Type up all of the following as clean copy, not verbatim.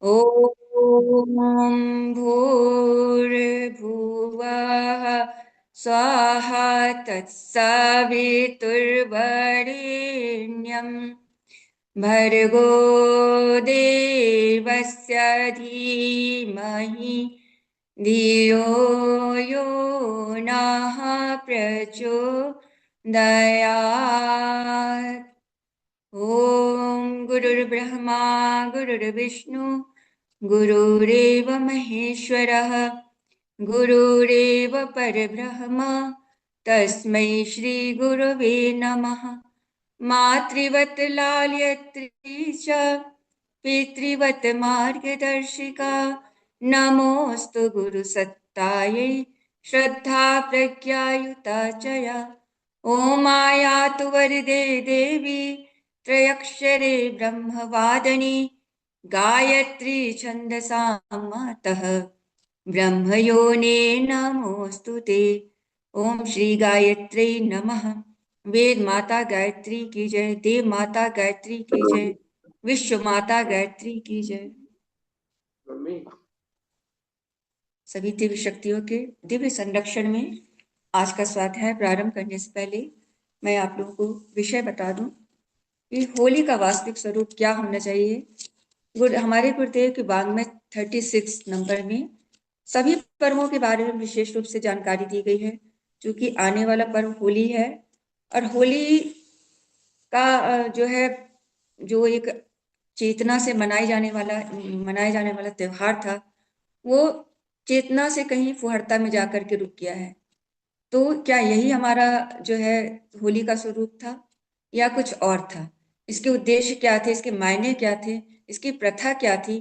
ॐ भूर्भुवः स्वाहा तत्सवितुर्वरेण्यं भर्गो देवस्य धीमहि धियो यो नः प्रचोदयात्। ॐ गुरुर्ब्रह्मा गुरुर्विष्णु गुरुरेव महेश्वरः गुरुरेव परब्रह्म तस्मै श्रीगुरवे नमः। मातृवत् लाल्यत्री च पितृवत् मार्गदर्शिका नमोऽस्तु गुरुसत्तायै श्रद्धा प्रज्ञायुता च या। ॐ आयातु वरदे देवी त्रयक्षरे ब्रह्मवादिनी गायत्री छन्दसां मातः ब्रह्मयोने नमोऽस्तु ते। ओम श्री गायत्री नमः। वेद माता गायत्री की जय, देव माता गायत्री की जय, विश्व माता गायत्री की जय। सभी दिव्य शक्तियों के दिव्य संरक्षण में आज का स्वाध्याय प्रारंभ करने से पहले मैं आप लोगों को विषय बता दूं कि होली का वास्तविक स्वरूप क्या होना चाहिए। हमारे गुरुदेव के बांग में 36 नंबर में सभी पर्वों के बारे में विशेष रूप से जानकारी दी गई है। क्योंकि आने वाला पर्व होली है और होली का जो है, जो एक चेतना से मनाए जाने वाला त्योहार था, वो चेतना से कहीं फुहरता में जाकर के रुक गया है। तो क्या यही हमारा जो है होली का स्वरूप था या कुछ और था? इसके उद्देश्य क्या थे, इसके मायने क्या थे, इसकी प्रथा क्या थी?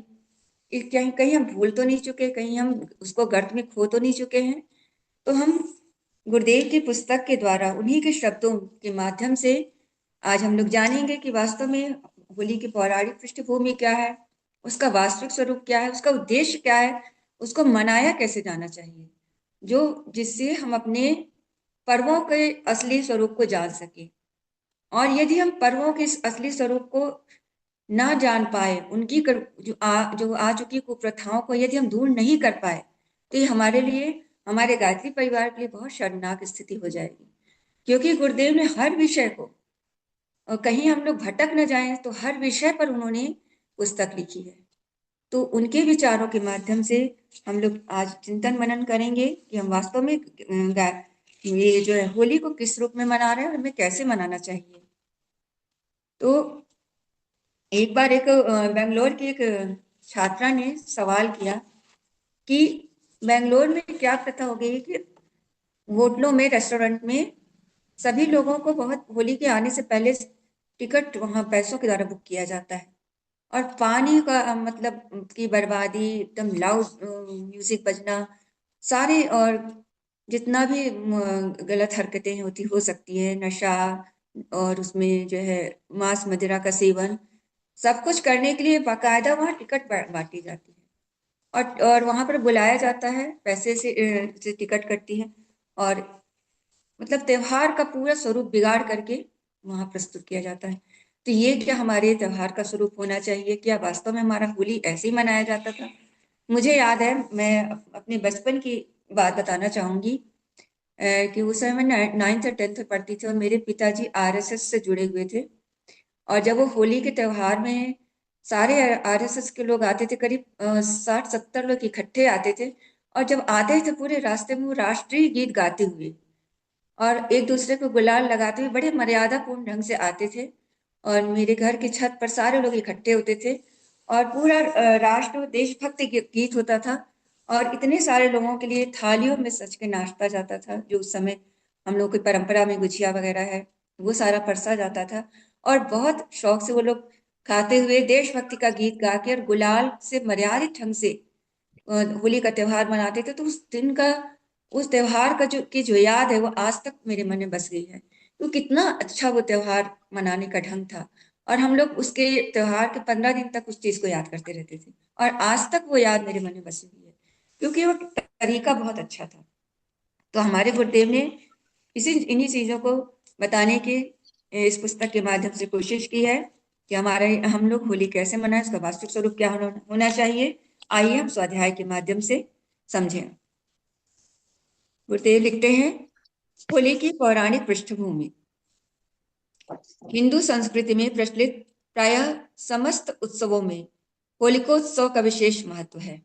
कहीं कहीं हम भूल तो नहीं चुके, कहीं हम उसको गर्त में खो तो नहीं चुके हैं? तो हम गुरुदेव की पुस्तक के द्वारा उन्हीं के शब्दों के माध्यम से आज हम लोग जानेंगे कि वास्तव में होली की पौराणिक पृष्ठभूमि क्या है, उसका वास्तविक स्वरूप क्या है, उसका उद्देश्य क्या है, उसको मनाया कैसे जाना चाहिए, जो जिससे हम अपने पर्वों के असली स्वरूप को जान सके। और यदि हम पर्वों के इस असली स्वरूप को ना जान पाए, उनकी जो आ चुकी कुप्रथाओं को यदि हम दूर नहीं कर पाए, तो ये हमारे लिए, हमारे गायत्री परिवार के लिए बहुत शर्मनाक स्थिति हो जाएगी। क्योंकि गुरुदेव ने हर विषय को, और कहीं हम लोग भटक न जाएं, तो हर विषय पर उन्होंने पुस्तक लिखी है। तो उनके विचारों के माध्यम से हम लोग आज चिंतन मनन करेंगे कि हम वास्तव में ये जो है होली को किस रूप में मना रहे हैं और हमें कैसे मनाना चाहिए। तो एक बार एक बेंगलोर की एक छात्रा ने सवाल किया कि बेंगलोर में क्या प्रथा हो गई है कि होटलों में, रेस्टोरेंट में सभी लोगों को बहुत होली के आने से पहले टिकट वहां पैसों के द्वारा बुक किया जाता है। और पानी का मतलब की बर्बादी, एकदम लाउड म्यूजिक बजना, सारे और जितना भी गलत हरकतें होती हो सकती है, नशा और उसमें जो है मांस मदिरा का सेवन, सब कुछ करने के लिए बाकायदा वहाँ टिकट बांटी जाती है। और वहां पर बुलाया जाता है, पैसे से टिकट कटती है और मतलब त्योहार का पूरा स्वरूप बिगाड़ करके वहां प्रस्तुत किया जाता है। तो ये क्या हमारे त्योहार का स्वरूप होना चाहिए? क्या वास्तव में हमारा होली ऐसे ही मनाया जाता था? मुझे याद है, मैं अपने बचपन की बात बताना चाहूंगी कि उस समय मैं 9th और 10th पढ़ती थी और मेरे पिताजी आरएसएस से जुड़े हुए थे। और जब वो होली के त्योहार में सारे आरएसएस के लोग आते थे, करीब 60-70 लोग इकट्ठे आते थे, और जब आते थे पूरे रास्ते में वो राष्ट्रीय गीत गाते हुए और एक दूसरे को गुलाल लगाते हुए बड़े मर्यादापूर्ण ढंग से आते थे। और मेरे घर की छत पर सारे लोग इकट्ठे होते थे और पूरा राष्ट्र देशभक्ति गीत होता था। और इतने सारे लोगों के लिए थालियों में सज के नाश्ता जाता था, जो उस समय हम लोग की परंपरा में गुजिया वगैरह है, वो सारा परसा जाता था। और बहुत शौक से वो लोग खाते हुए देशभक्ति का गीत गा के और गुलाल से मर्यादित ढंग से होली का त्योहार मनाते थे। तो उस दिन का, उस त्योहार का जो याद है वो आज तक मेरे मन में बस गई है। तो कितना अच्छा वो त्योहार मनाने का ढंग था। और हम लोग उसके त्योहार के 15 दिन तक उस चीज को याद करते रहते थे और आज तक वो याद मेरे मन में बसी हुई है, क्योंकि वो तरीका बहुत अच्छा था। तो हमारे गुरुदेव ने इन्हीं चीजों को बताने की इस पुस्तक के माध्यम से कोशिश की है। कि हमारे हम लोग होली कैसे मनाएं, उसका वास्तविक स्वरूप क्या होना चाहिए। आइए हम स्वाध्याय के माध्यम से समझें। गुरुदेव लिखते हैं, होली की पौराणिक पृष्ठभूमि। हिंदू संस्कृति में प्रचलित प्रायः समस्त उत्सवों में होलिकोत्सव का विशेष महत्व है।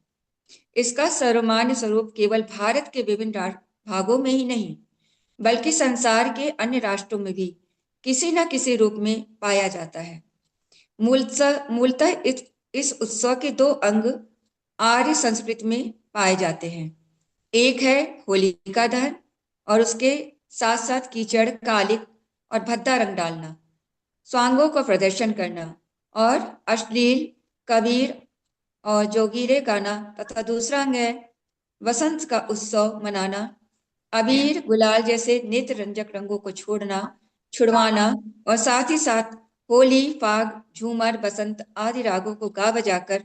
इसका सर्वमान्य स्वरूप केवल भारत के विभिन्न भागों में ही नहीं, बल्कि संसार के अन्य राष्ट्रों में भी किसी न किसी रूप में पाया जाता है। मूलतः इस उत्सव के दो अंग आर्य संस्कृति में पाए जाते हैं। एक है होलिका दहन और उसके साथ साथ कीचड़, कालिक और भद्दा रंग डालना, स्वांगों का प्रदर्शन करना और अश्लील, कबीर और जोगीरे गाना, तथा दूसरा अंग है वसंत का उत्सव मनाना, अबीर गुलाल जैसे नित्य रंजक रंगों को छुड़वाना और साथ ही साथ होली, फाग, झूमर, बसंत आदि रागों को गा बजाकर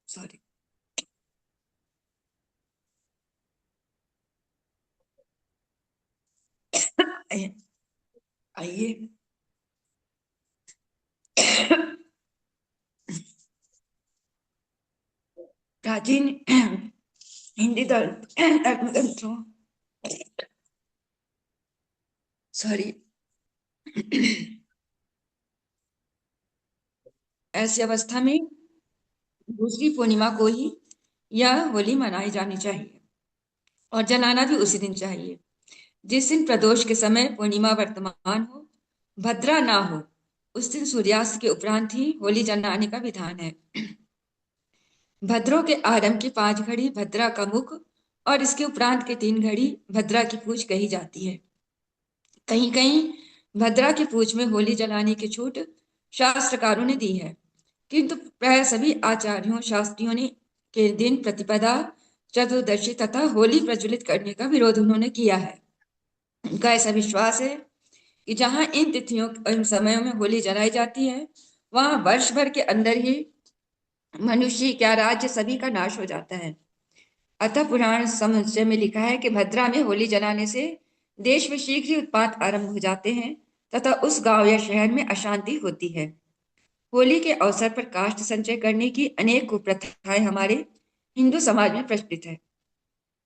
सॉरी आइए प्राचीन हिंदी धर्म ग्रंथों सॉरी ऐसी अवस्था में दूसरी पूर्णिमा को ही यह होली मनाई जानी चाहिए और जलाना भी उसी दिन चाहिए जिस दिन प्रदोष के समय पूर्णिमा वर्तमान हो, भद्रा ना हो। उस दिन सूर्यास्त के उपरांत ही होली जलाने का विधान है। भद्रों के आरंभ की 5 घड़ी भद्रा का मुख और इसके उपरांत के 3 घड़ी भद्रा की पूछ कही जाती है। कहीं कहीं भद्रा की पूछ में होली जलाने की छूट शास्त्रकारों ने दी है, किंतु प्राय सभी आचार्यों शास्त्रियों ने के दिन प्रतिपदा, चतुर्दशी तथा होली प्रज्वलित करने का विरोध उन्होंने किया है। उनका ऐसा विश्वास है कि जहां इन तिथियों इन समयों में होली जलाई जाती है, वहां वर्ष भर के अंदर ही मनुष्य क्या राज्य सभी का नाश हो जाता है। अतः पुराण समुच्चय में लिखा है कि भद्रा में होली जलाने से देश में शीघ्र ही उत्पात आरंभ हो जाते हैं तथा उस गांव या शहर में अशांति होती है। होली के अवसर पर काष्ठ संचय करने की अनेक कुप्रथाएं हमारे हिंदू समाज में प्रचलित है।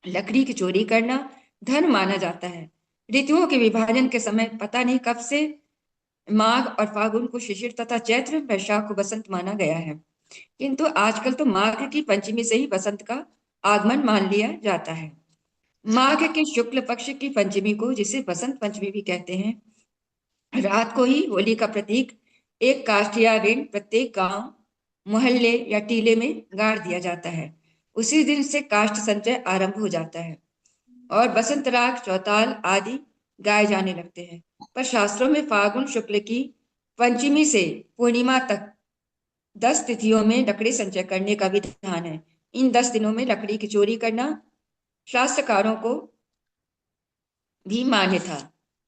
लकड़ी की चोरी करना धर्म माना जाता है। ऋतुओं के विभाजन के समय पता नहीं कब से माघ और फागुन को शिशिर तथा चैत्र वैशाख को बसंत माना गया है, किंतु आजकल तो माघ की पंचमी से ही बसंत का आगमन मान लिया जाता है। माघ के शुक्ल पक्ष की पंचमी को, जिसे बसंत पंचमी भी कहते हैं, रात को ही होली का प्रतीक एक काष्ठ या ऋण प्रत्येक गांव, मोहल्ले या टीले में गाड़ दिया जाता है। उसी दिन से काष्ठ संचय आरंभ हो जाता है और बसंत राग, चौताल आदि गाए जाने लगते हैं। पर शास्त्रों में फागुन शुक्ल की पंचमी से पूर्णिमा तक 10 तिथियों में लकड़ी संचय करने का विधान है। इन 10 दिनों में लकड़ी की चोरी करना शास्त्रकारों को भी मान्य था।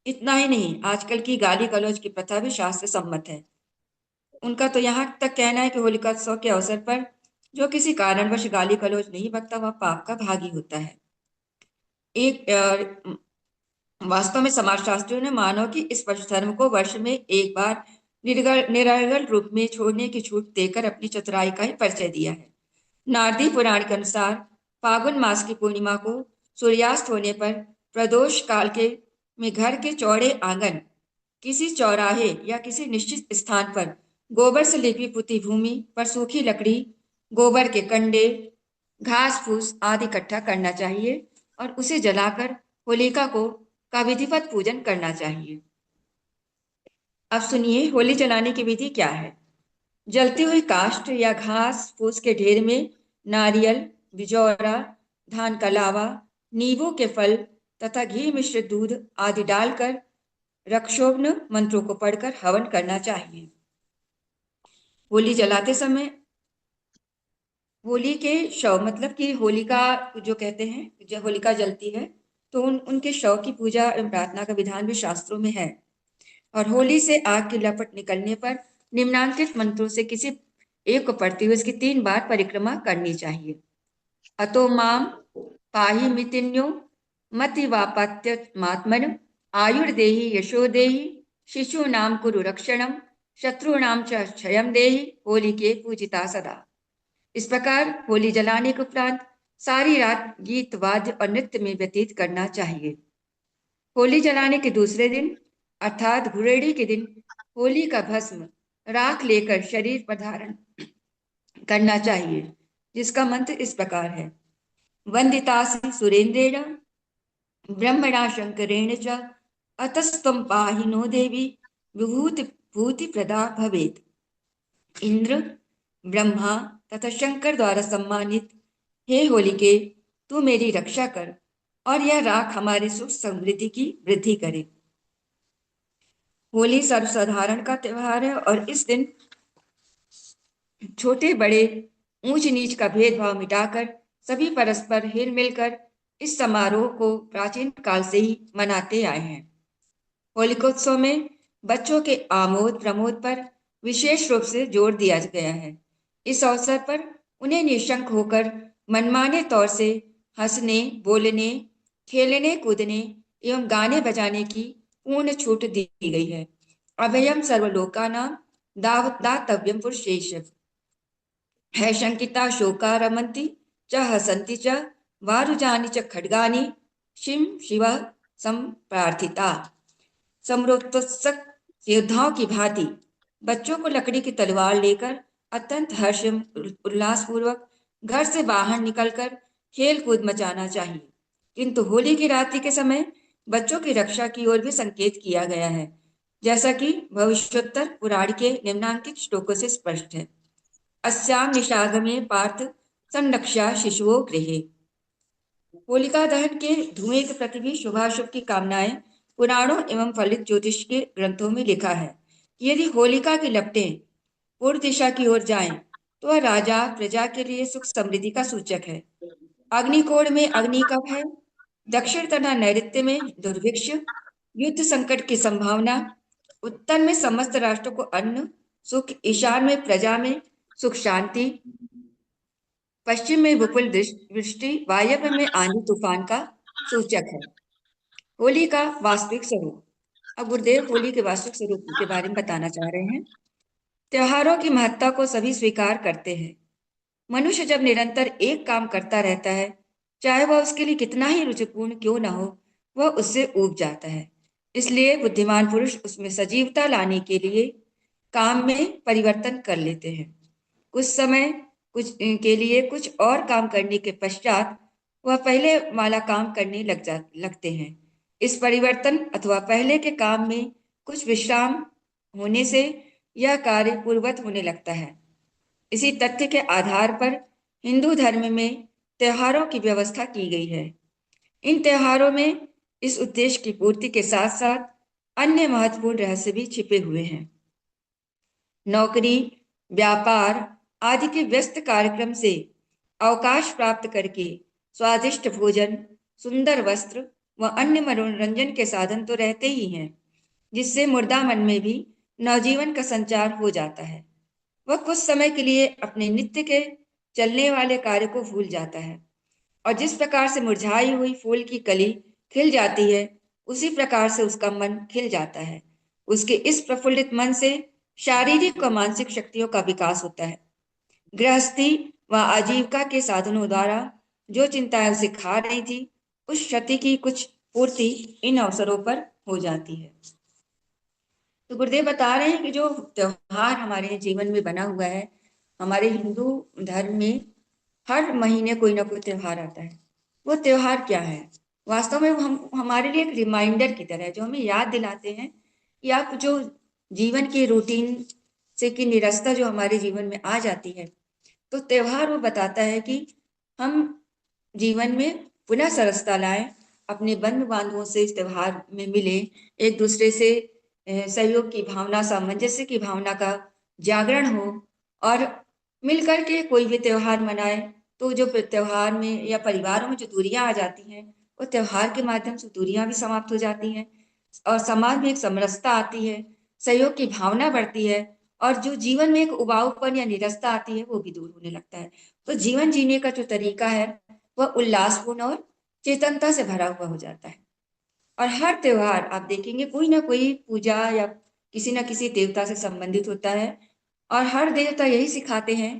इतना ही नहीं, आजकल की गाली गलौज की प्रथा भी शास्त्र सम्मत है। उनका तो यहाँ तक कहना है कि होलिकोत्सव के अवसर पर जो किसी कारणवश गाली गलौज नहीं बकता, वह पाप का भागी होता है। वास्तव में समाजशास्त्रियों ने मानव की इस धर्म को वर्ष में एक बार निरागल रूप में छोड़ने की छूट देकर अपनी चतुराई का ही परिचय दिया है। नारदी पुराण के अनुसार फागुन मास की पूर्णिमा को सूर्यास्त होने पर प्रदोष काल के में घर के चौड़े आंगन, किसी चौराहे या किसी निश्चित स्थान पर गोबर से लिपी पुती भूमि पर सूखी लकड़ी, गोबर के कंडे, घास फूस आदि इकट्ठा करना चाहिए और उसे जलाकर होलिका को का विधिवत पूजन करना चाहिए। अब सुनिए होली जलाने की विधि क्या है। जलती हुई काष्ठ या घास फूस के ढेर में नारियल, बिजौरा, धान का लावा, नींबू के फल तथा घी मिश्रित दूध आदि डालकर रक्षोघ्न मंत्रों को पढ़कर हवन करना चाहिए। होली जलाते समय होली के शव, मतलब कि होलिका जो कहते हैं, जब होलिका जलती है तो उनके शव की पूजा एवं प्रार्थना का विधान भी शास्त्रों में है। और होली से आग की लपट निकलने पर निम्नांकित मंत्रों से किसी एक को पढ़ते हुए इसकी 3 बार परिक्रमा करनी चाहिए। अतो माम पाहि मितिन्यो मति वापत्य मात्मन आयुर्देहि यशो देहि शिशु नाम कुरु रक्षणम शत्रुणाम च क्षयम देहि। होली के पूजिता सदा। इस प्रकार होली जलाने के उपरांत सारी रात गीत वाद्य और नृत्य में व्यतीत करना चाहिए। होली जलाने के दूसरे दिन अर्थात घुरेड़ी के दिन होली का भस्म राख लेकर शरीर पर धारण करना चाहिए, जिसका मंत्र इस प्रकार है। वंदितासि सुरेंद्रेण ब्रह्मणा शंकरेण च अतस्त्वं पाहि नो देवी विभूति भूति प्रदा भवेत्। इंद्र ब्रह्मा तथा शंकर द्वारा सम्मानित हे होलिके, तू मेरी रक्षा कर और यह राख हमारे सुख समृद्धि की वृद्धि करे। होली सर्वसाधारण का त्योहार है और इस दिन छोटे बड़े ऊंच नीच का भेदभाव मिटाकर सभी परस्पर हिल मिलकर इस समारोह को प्राचीन काल से ही मनाते आए हैं। होलिकोत्सव में बच्चों के आमोद प्रमोद पर विशेष रूप से जोर दिया गया है। इस अवसर पर उन्हें निशंक होकर मनमाने तौर से हंसने, बोलने, खेलने, कूदने एवं गाने बजाने की पूर्ण छूट दी गई है। अभयम सर्वलोकानां दातव्यम पुरुषेश है शंकिता शोका रमन्ति च हसन्ति च वारुजानि च खड्गानि शिव शिव संप्रार्थिता। समरोत्सुक योद्धाओं की भांति बच्चों को लकड़ी की तलवार लेकर अत्यंत हर्ष उल्लास पूर्वक घर से बाहर निकलकर खेल कूद मचाना चाहिए, किंतु होली की रात्रि के समय बच्चों की रक्षा की ओर भी संकेत किया गया है, जैसा कि भविष्योत्तर पुराण के निम्नांकित श्लोकों से स्पष्ट है। अस्याम निषागमे पार्थ संरक्षा शिशुओ गृहे। होलिका दहन के धुएं के प्रति भी शुभाशुभ की कामनाएं पुराणों एवं फलित ज्योतिष के ग्रंथों में लिखा है कि यदि होलिका की लपटें पूर्व दिशा की ओर जाएं तो वह राजा प्रजा के लिए सुख समृद्धि का सूचक है। अग्निकोण में अग्नि का भय, दक्षिण तथा नैऋत्य में दुर्भिक्ष, युद्ध संकट की संभावना, उत्तर में समस्त राष्ट्रों को अन्न सुख, ईशान में प्रजा में सुख शांति, पश्चिम में विपुल वृष्टि, वायव्य में आंधी तूफान का सूचक है। होली का वास्तविक स्वरूप। अब गुरुदेव होली के वास्तविक स्वरूप के बारे में बताना चाह रहे हैं। त्योहारों की महत्ता को सभी स्वीकार करते हैं। मनुष्य जब निरंतर एक काम करता रहता है, चाहे वह उसके लिए कितना ही रुचिपूर्ण क्यों न हो, वह उससे ऊब जाता है। इसलिए बुद्धिमान पुरुष उसमें सजीवता लाने के लिए काम में परिवर्तन कर लेते हैं। कुछ समय के लिए कुछ और काम करने के पश्चात वह पहले वाला काम करने लगते हैं। इस परिवर्तन अथवा पहले के काम में कुछ विश्राम होने से यह कार्य पूर्ववत होने लगता है। इसी तथ्य के आधार पर हिंदू धर्म में त्योहारों की व्यवस्था की गई है। इन त्योहारों में इस उद्देश्य की पूर्ति के साथ साथ अन्य महत्वपूर्ण रहस्य भी छिपे हुए हैं। नौकरी, व्यापार आदि के व्यस्त कार्यक्रम से अवकाश प्राप्त करके स्वादिष्ट भोजन, सुंदर वस्त्र व अन्य मनोरंजन के साधन तो रहते ही हैं, जिससे मुर्दा मन में भी नवजीवन का संचार हो जाता है। वह कुछ समय के लिए अपने नित्य के चलने वाले कार्य को भूल जाता है और जिस प्रकार से मुरझाई हुई फूल की कली खिल जाती है, उसी प्रकार से उसका मन खिल जाता है। उसके इस प्रफुल्लित मन से शारीरिक व मानसिक शक्तियों का विकास होता है। गृहस्थी व आजीविका के साधनों द्वारा जो चिंताएं उसे खा रही थी, उस क्षति की कुछ पूर्ति इन अवसरों पर हो जाती है। तो गुरुदेव बता रहे हैं कि जो त्योहार हमारे जीवन में बना हुआ है, हमारे हिंदू धर्म में हर महीने कोई ना कोई त्योहार आता है। वो त्योहार क्या है? वास्तव में हम हमारे लिए एक रिमाइंडर की तरह है, जो हमें याद दिलाते हैं कि आप जो जीवन के रूटीन से की निरस्ता जो हमारे जीवन में आ जाती है, तो त्योहार वो बताता है कि हम जीवन में पुनः सरसता लाएं, अपने बंधु बांधवों से इस त्योहार में मिले, एक दूसरे से सहयोग की भावना, सामंजस्य की भावना का जागरण हो और मिलकर के कोई भी त्योहार मनाए। तो जो त्योहार में या परिवारों में जो दूरियां आ जाती हैं, वो त्योहार के माध्यम से दूरियां भी समाप्त हो जाती हैं और समाज में एक समरसता आती है, सहयोग की भावना बढ़ती है और जो जीवन में एक उबाऊपन या निरस्ता आती है वो भी दूर होने लगता है। तो जीवन जीने का जो तरीका है वह उल्लासपूर्ण और चेतनता से भरा हुआ हो जाता है। और हर त्योहार आप देखेंगे कोई ना कोई पूजा या किसी ना किसी देवता से संबंधित होता है, और हर देवता यही सिखाते हैं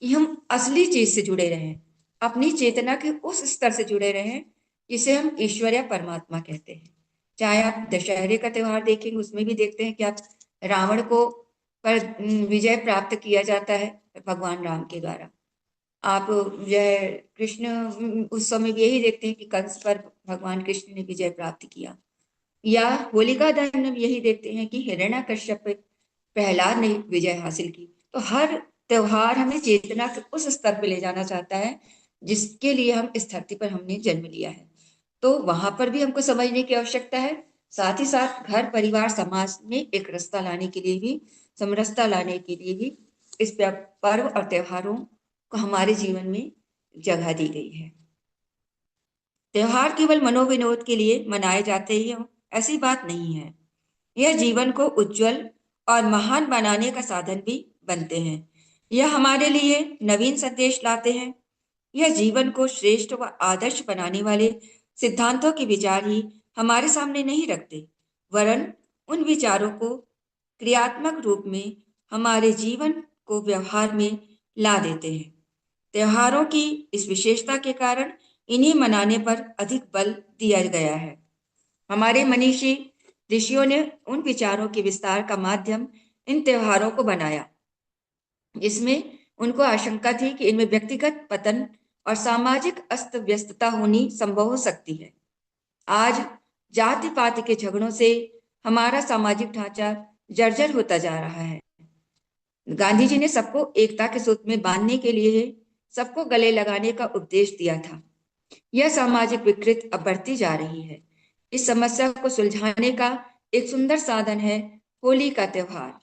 कि हम असली चीज से जुड़े रहें, अपनी चेतना के उस स्तर से जुड़े रहें जिसे हम ईश्वर या परमात्मा कहते हैं। चाहे आप दशहरे का त्योहार देखेंगे, उसमें भी देखते हैं कि आप रावण को पर विजय प्राप्त किया जाता है भगवान राम के द्वारा। आप यह कृष्ण उत्सव में भी यही देखते हैं कि कंस पर भगवान कृष्ण ने विजय प्राप्त किया, या होलिका दहन में यही देखते हैं कि हिरण्यकश्यप पे प्रहलाद ने विजय हासिल की। तो हर त्योहार हमें चेतना के उस स्तर पर ले जाना चाहता है जिसके लिए हम इस धरती पर हमने जन्म लिया है। तो वहां पर भी हमको समझने की आवश्यकता है, साथ ही साथ घर परिवार समाज में एक रस्ता लाने के लिए भी, समरसता लाने के लिए भी इस पर्व और त्योहारों को हमारे जीवन में जगह दी गई है। त्योहार केवल मनोविनोद के लिए मनाए जाते ही हों ऐसी बात नहीं है, यह जीवन को उज्जवल और महान बनाने का साधन भी बनते हैं। यह हमारे लिए नवीन संदेश लाते हैं। यह जीवन को श्रेष्ठ व आदर्श बनाने वाले सिद्धांतों के विचार ही हमारे सामने नहीं रखते, वरन उन विचारों को क्रियात्मक रूप में हमारे जीवन को व्यवहार में ला देते हैं। त्योहारों की इस विशेषता के कारण इन्हें मनाने पर अधिक बल दिया गया है। हमारे मनीषी ऋषियों ने उन विचारों के विस्तार का माध्यम इन त्योहारों को बनाया जिसमें उनको आशंका थी कि इनमें व्यक्तिगत पतन और सामाजिक अस्त व्यस्तता होनी संभव हो सकती है। आज जाति पाति के झगड़ों से हमारा सामाजिक ढांचा जर्जर होता जा रहा है। गांधी जी ने सबको एकता के सूत्र में बांधने के लिए सबको गले लगाने का उपदेश दिया था। यह सामाजिक विकृति अब बढ़ती जा रही है। इस समस्या को सुलझाने का एक सुंदर साधन है होली का त्योहार,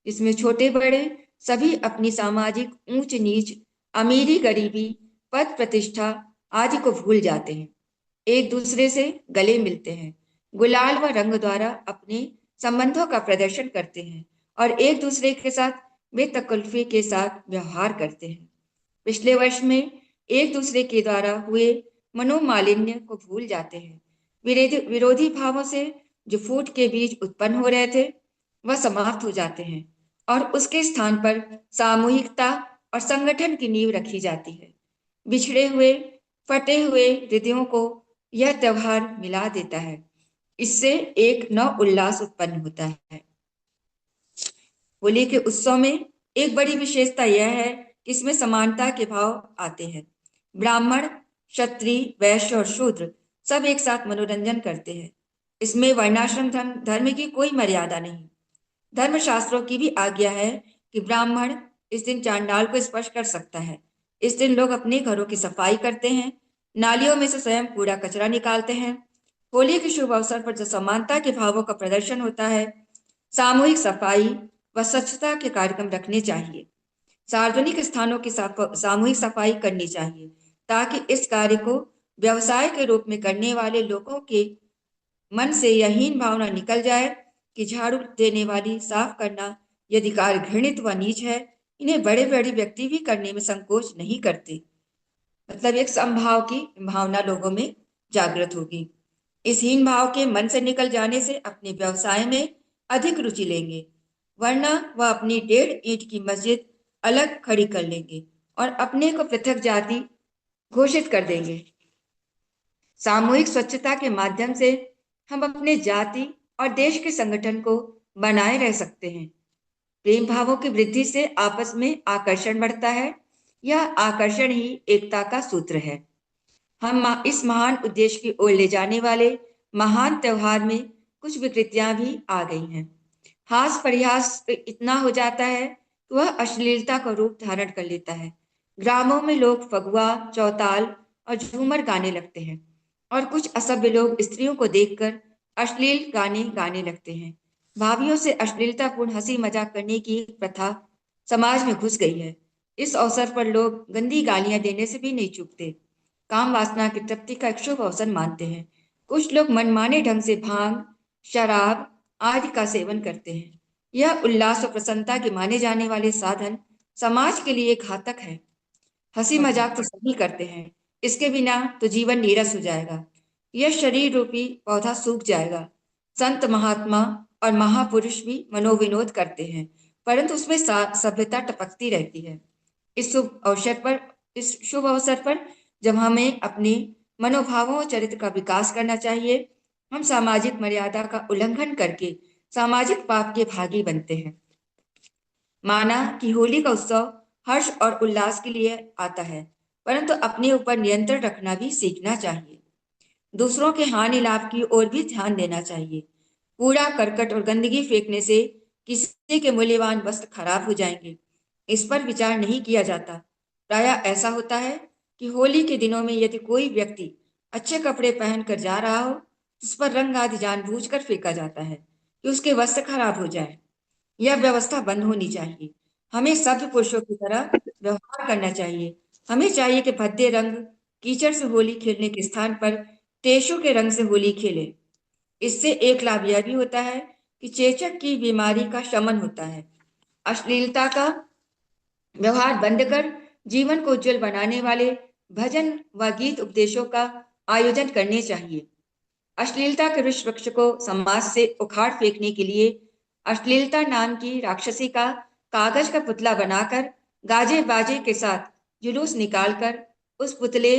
जिसमें छोटे बड़े सभी अपनी सामाजिक ऊंच नीच, अमीरी गरीबी, पद प्रतिष्ठा आदि को भूल जाते हैं, एक दूसरे से गले मिलते हैं, गुलाल व रंग द्वारा अपने संबंधों का प्रदर्शन करते हैं और एक दूसरे के साथ बेतकल्फी के साथ व्यवहार करते हैं। पिछले वर्ष में एक दूसरे के द्वारा हुए मनोमालिन्य को भूल जाते हैं। विरोधी भावों से जो फूट के बीज उत्पन्न हो रहे थे वह समाप्त हो जाते हैं और उसके स्थान पर सामूहिकता और संगठन की नींव रखी जाती है। बिछड़े हुए फटे हुए हृदयों को यह त्योहार मिला देता है। इससे एक नव उल्लास उत्पन्न होता है। होली के उत्सव में एक बड़ी विशेषता यह है कि इसमें समानता के भाव आते हैं। ब्राह्मण, क्षत्रिय, वैश्य और शूद्र सब एक साथ मनोरंजन करते हैं। इसमें वर्णाश्रम धर्म की कोई मर्यादा नहीं। धर्मशास्त्रों की भी आज्ञा है कि ब्राह्मण इस दिन चांडाल को स्पर्श कर सकता है। इस दिन लोग अपने घरों की सफाई करते हैं, नालियों में से स्वयं कूड़ा कचरा निकालते हैं। होली के शुभ अवसर पर जो समानता के भावों का प्रदर्शन होता है, सामूहिक सफाई व स्वच्छता के कार्यक्रम रखने चाहिए। सार्वजनिक स्थानों की सामूहिक सफाई करनी चाहिए ताकि इस कार्य को व्यवसाय के रूप में करने वाले लोगों के मन से यह हीन भावना निकल जाए कि झाड़ू देने वाली साफ करना यदि कार्य घृणित व नीच है, इन्हें बड़े बड़े व्यक्ति भी करने में संकोच नहीं करते। मतलब एक समभाव की भावना लोगों में जागृत होगी। इस हीन भाव के मन से निकल जाने से अपने व्यवसाय में अधिक रुचि लेंगे, वरना वह अपनी 1.5 ईंट की मस्जिद अलग खड़ी कर लेंगे और अपने को पृथक जाति घोषित कर देंगे। सामूहिक स्वच्छता के माध्यम से हम अपने जाति और देश के संगठन को बनाए रह सकते हैं। प्रेम भावों की वृद्धि से आपस में आकर्षण बढ़ता है। यह आकर्षण ही एकता का सूत्र है। हम इस महान उद्देश्य की ओर ले जाने वाले महान त्योहार में कुछ विकृतियां भी आ गई हैं। हास परिहास इतना हो जाता है कि वह अश्लीलता का रूप धारण कर लेता है। ग्रामों में लोग फगुआ, चौताल और झूमर गाने लगते हैं और कुछ असभ्य लोग स्त्रियों को देखकर अश्लील गाने गाने लगते हैं। भावियों से अश्लीलतापूर्ण हंसी मजाक करने की एक प्रथा समाज में घुस गई है। इस अवसर पर लोग गंदी गालियां देने से भी नहीं चूकते। काम वासना की तृप्ति का एक शुभ अवसर मानते हैं। कुछ लोग मनमाने ढंग से भांग, शराब आदि का सेवन करते हैं। यह उल्लास और प्रसन्नता के माने जाने वाले साधन समाज के लिए घातक है। हंसी मजाक तो सभी करते हैं, इसके बिना तो जीवन नीरस हो जाएगा। यह शरीर रूपी पौधा सूख जाएगा। संत महात्मा और महापुरुष भी मनोविनोद करते हैं, परंतु उसमें सभ्यता टपकती रहती है। इस शुभ अवसर पर इस शुभ अवसर पर जब हमें अपने मनोभावों और चरित्र का विकास करना चाहिए, हम सामाजिक मर्यादा का उल्लंघन करके सामाजिक पाप के भागी बनते हैं। माना कि होली का उत्सव हर्ष और उल्लास के लिए आता है, परंतु अपने ऊपर नियंत्रण रखना भी सीखना चाहिए। दूसरों के हानि लाभ की ओर भी ध्यान देना चाहिए। कूड़ा करकट और गंदगी फेंकने से किसी के मूल्यवान वस्त्र खराब हो जाएंगे, इस पर विचार नहीं किया जाता। प्रायः ऐसा होता है कि होली के दिनों में यदि कोई व्यक्ति अच्छे कपड़े पहनकर जा रहा हो, तो उस पर रंग आदि जानबूझकर फेंका जाता है कि उसके वस्त्र खराब हो जाए। यह व्यवस्था बंद होनी चाहिए। हमें सभ्य पुरुषों की तरह व्यवहार करना चाहिए। हमें चाहिए कि भद्दे रंग कीचड़ से होली खेलने के स्थान पर टेशों के रंग से होली खेलें। इससे एक लाभ यह भी होता है कि चेचक की बीमारी का शमन होता है। अश्लीलता का व्यवहार बंद कर जीवन को उज्जवल बनाने वाले भजन व गीत उपदेशों का आयोजन करने चाहिए। अश्लीलता के विष वृक्ष को समाज से उखाड़ फेंकने के लिए अश्लीलता नाम की राक्षसी का कागज का पुतला बनाकर गाजे बाजे के साथ जुलूस निकालकर उस पुतले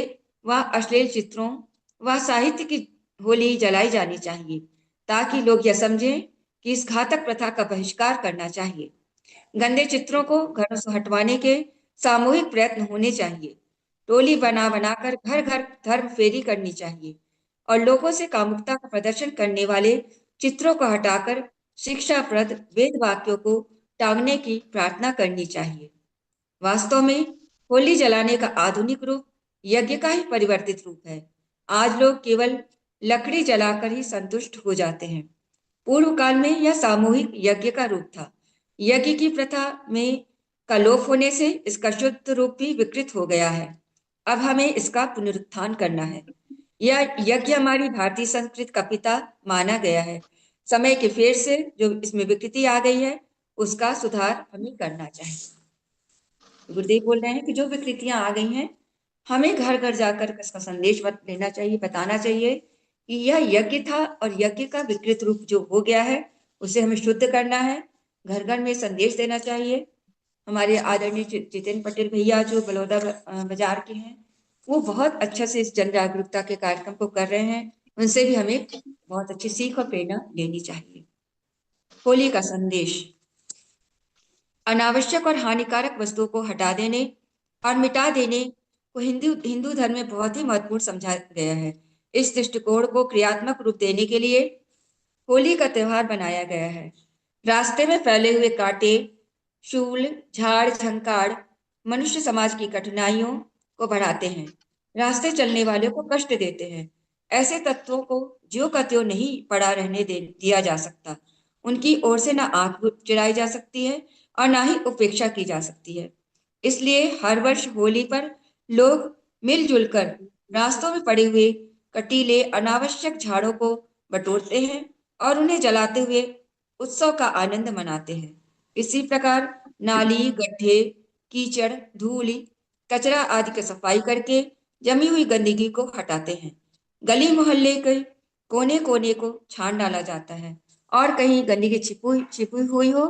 व अश्लील चित्रों व साहित्य की होली जलाई जानी चाहिए, ताकि लोग यह समझें कि इस घातक प्रथा का बहिष्कार करना चाहिए। गंदे चित्रों को घरों से हटवाने के सामूहिक प्रयत्न होने चाहिए। टोली बना बनाकर घर घर धर्म फेरी करनी चाहिए और लोगों से कामुकता का प्रदर्शन करने वाले चित्रों को हटाकर शिक्षाप्रद वेद वाक्यों को टांगने की प्रार्थना करनी चाहिए। वास्तव में होली जलाने का आधुनिक रूप यज्ञ का ही परिवर्तित रूप है। आज लोग केवल लकड़ी जलाकर ही संतुष्ट हो जाते हैं। पूर्व काल में यह सामूहिक यज्ञ का रूप था। यज्ञ की प्रथा में का लोप होने से इसका शुद्ध रूप भी विकृत हो गया है। अब हमें इसका पुनरुत्थान करना है। यह यज्ञ हमारी भारतीय संस्कृति का पिता माना गया है। समय के फेर से जो इसमें विकृति आ गई है, उसका सुधार हमें करना चाहिए। गुरुदेव बोल रहे हैं कि जो विकृतियां आ गई हैं, हमें घर घर जाकर इसका संदेश लेना चाहिए, बताना चाहिए कि यह यज्ञ था और यज्ञ का विकृत रूप जो हो गया है, उसे हमें शुद्ध करना है। घर घर में संदेश देना चाहिए। हमारे आदरणीय जितेंद्र पटेल भैया जो बलौदा बाजार के हैं, वो बहुत अच्छा से इस जन जागरूकता के कार्यक्रम को कर रहे हैं। उनसे भी हमें बहुत अच्छी सीख और प्रेरणा लेनी चाहिए। होली का संदेश: अनावश्यक और हानिकारक वस्तुओं को हटा देने और मिटा देने को हिंदू हिंदू धर्म में बहुत ही महत्वपूर्ण समझा गया है। इस दृष्टिकोण को क्रियात्मक रूप देने के लिए होली का त्योहार बनाया गया है। रास्ते में फैले हुए कांटे, शूल, झाड़ झंकाड़ मनुष्य समाज की कठिनाइयों को बढ़ाते हैं, रास्ते चलने वालों को कष्ट देते हैं। ऐसे तत्वों को ज्यों का त्यों नहीं पड़ा रहने दिया जा सकता। उनकी ओर से ना आंख चिढ़ाई जा सकती है और ना ही उपेक्षा की जा सकती है। इसलिए हर वर्ष होली पर लोग मिलजुल कर रास्तों में पड़े हुए कटीले अनावश्यक झाड़ों को बटोरते हैं और उन्हें जलाते हुए उत्सव का आनंद मनाते हैं। इसी प्रकार नाली, गड्ढे, कीचड़, धूल, कचरा आदि की सफाई करके जमी हुई गंदगी को हटाते हैं। गली मोहल्ले के कोने कोने को छान डाला जाता है और कहीं गंदगी छिपी हुई हो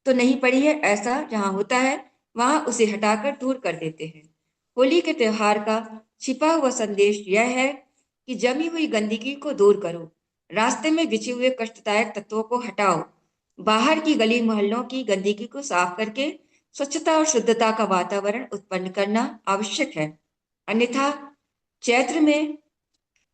तो नहीं पड़ी है, ऐसा जहां होता है वहां उसे हटाकर दूर कर देते हैं। होली के त्योहार का छिपा हुआ संदेश यह है कि जमी हुई गंदगी को दूर करो, रास्ते में बिछे हुए कष्टदायक तत्वों को हटाओ, बाहर की गली मोहल्लों की गंदगी को साफ करके स्वच्छता और शुद्धता का वातावरण उत्पन्न करना आवश्यक है। अन्यथा चैत्र में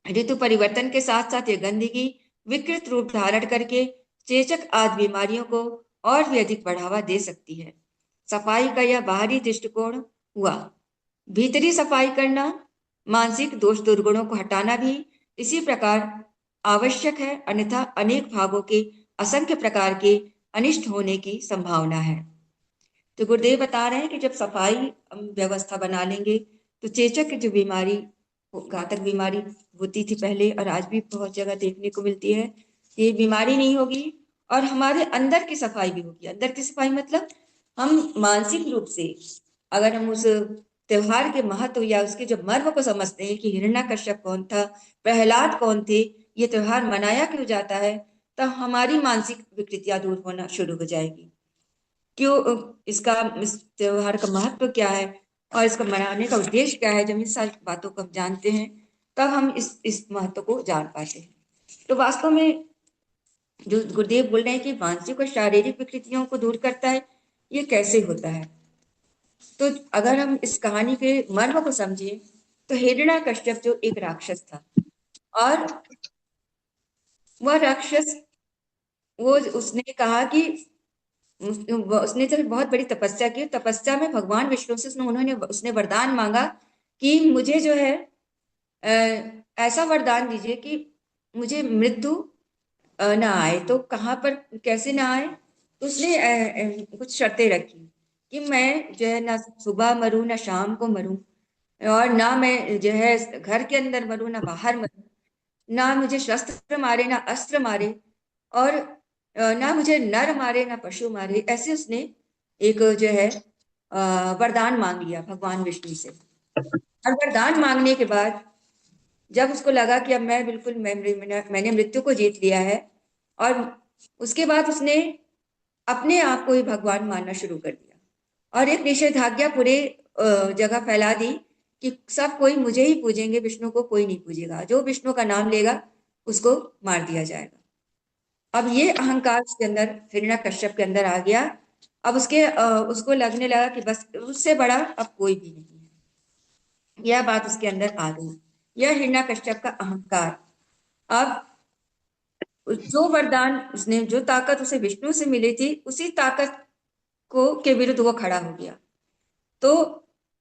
ऋतु परिवर्तन के साथ साथ ये गंदगी विकृत रूप धारण करके चेचक आदि बीमारियों को और भी अधिक बढ़ावा दे सकती है। सफाई का यह बाहरी दृष्टिकोण हुआ। भीतरी सफाई करना, मानसिक दोष दुर्गुणों को हटाना भी इसी प्रकार आवश्यक है, अन्यथा अनेक भागों के असंख्य प्रकार के अनिष्ट होने की संभावना है। तो गुरुदेव बता रहे हैं कि जब सफाई व्यवस्था बना लेंगे तो चेचक की जो बीमारी, घातक बीमारी होती थी पहले और आज भी बहुत जगह देखने को मिलती है, ये बीमारी नहीं होगी और हमारे अंदर की सफाई भी होगी। अंदर की सफाई मतलब हम मानसिक रूप से अगर हम उस त्योहार के महत्व या उसके जो मर्म को समझते हैं कि हिरण्यकश्यप कौन था, प्रहलाद कौन थे, ये त्योहार मनाया क्यों जाता है, तब हमारी मानसिक विकृतियां दूर होना शुरू हो जाएगी। क्यों इसका, इस त्योहार का महत्व क्या है और इसका मनाने का उद्देश्य क्या है, जब इन सारी बातों को हम जानते हैं तब हम इस महत्व को जान पाते हैं। तो वास्तव में जो गुरुदेव बोल रहे हैं कि मानसिक और शारीरिक विकृतियों को दूर करता है, ये कैसे होता है। तो अगर हम इस कहानी के मर्म को समझें तो हिरण्यकश्यप जो एक राक्षस था, और वह राक्षस, वो उसने कहा कि उसने तो बहुत बड़ी तपस्या की। तपस्या में भगवान विष्णु से उसने वरदान मांगा कि मुझे जो है ऐसा वरदान दीजिए कि मुझे मृत्यु ना आए। तो कहाँ पर कैसे ना आए, तो उसने कुछ शर्तें रखी कि मैं जो है ना सुबह मरूं ना शाम को मरूं, और ना मैं जो है घर के अंदर मरूं ना बाहर मरूं, ना मुझे शस्त्र मारे ना अस्त्र मारे, और ना मुझे नर मारे ना पशु मारे। ऐसे उसने एक जो है वरदान मांग लिया भगवान विष्णु से। और वरदान मांगने के बाद जब उसको लगा कि अब मैं बिल्कुल मैंने मृत्यु को जीत लिया है, और उसके बाद उसने अपने आप को ही भगवान मानना शुरू कर दिया और एक निषेधाज्ञा पूरे जगह फैला दी कि सब कोई मुझे ही पूजेंगे, विष्णु को कोई नहीं पूजेगा, जो विष्णु का नाम लेगा उसको मार दिया जाएगा। अब ये अहंकार उसके अंदर, हिरण्यकश्यप के अंदर आ गया। अब उसको लगने लगा कि बस उससे बड़ा अब कोई भी नहीं है। यह बात उसके अंदर आ गई, यह हिरण्यकश्यप का अहंकार। अब जो वरदान उसने, जो ताकत उसे विष्णु से मिली थी, उसी ताकत को के विरुद्ध वो खड़ा हो गया। तो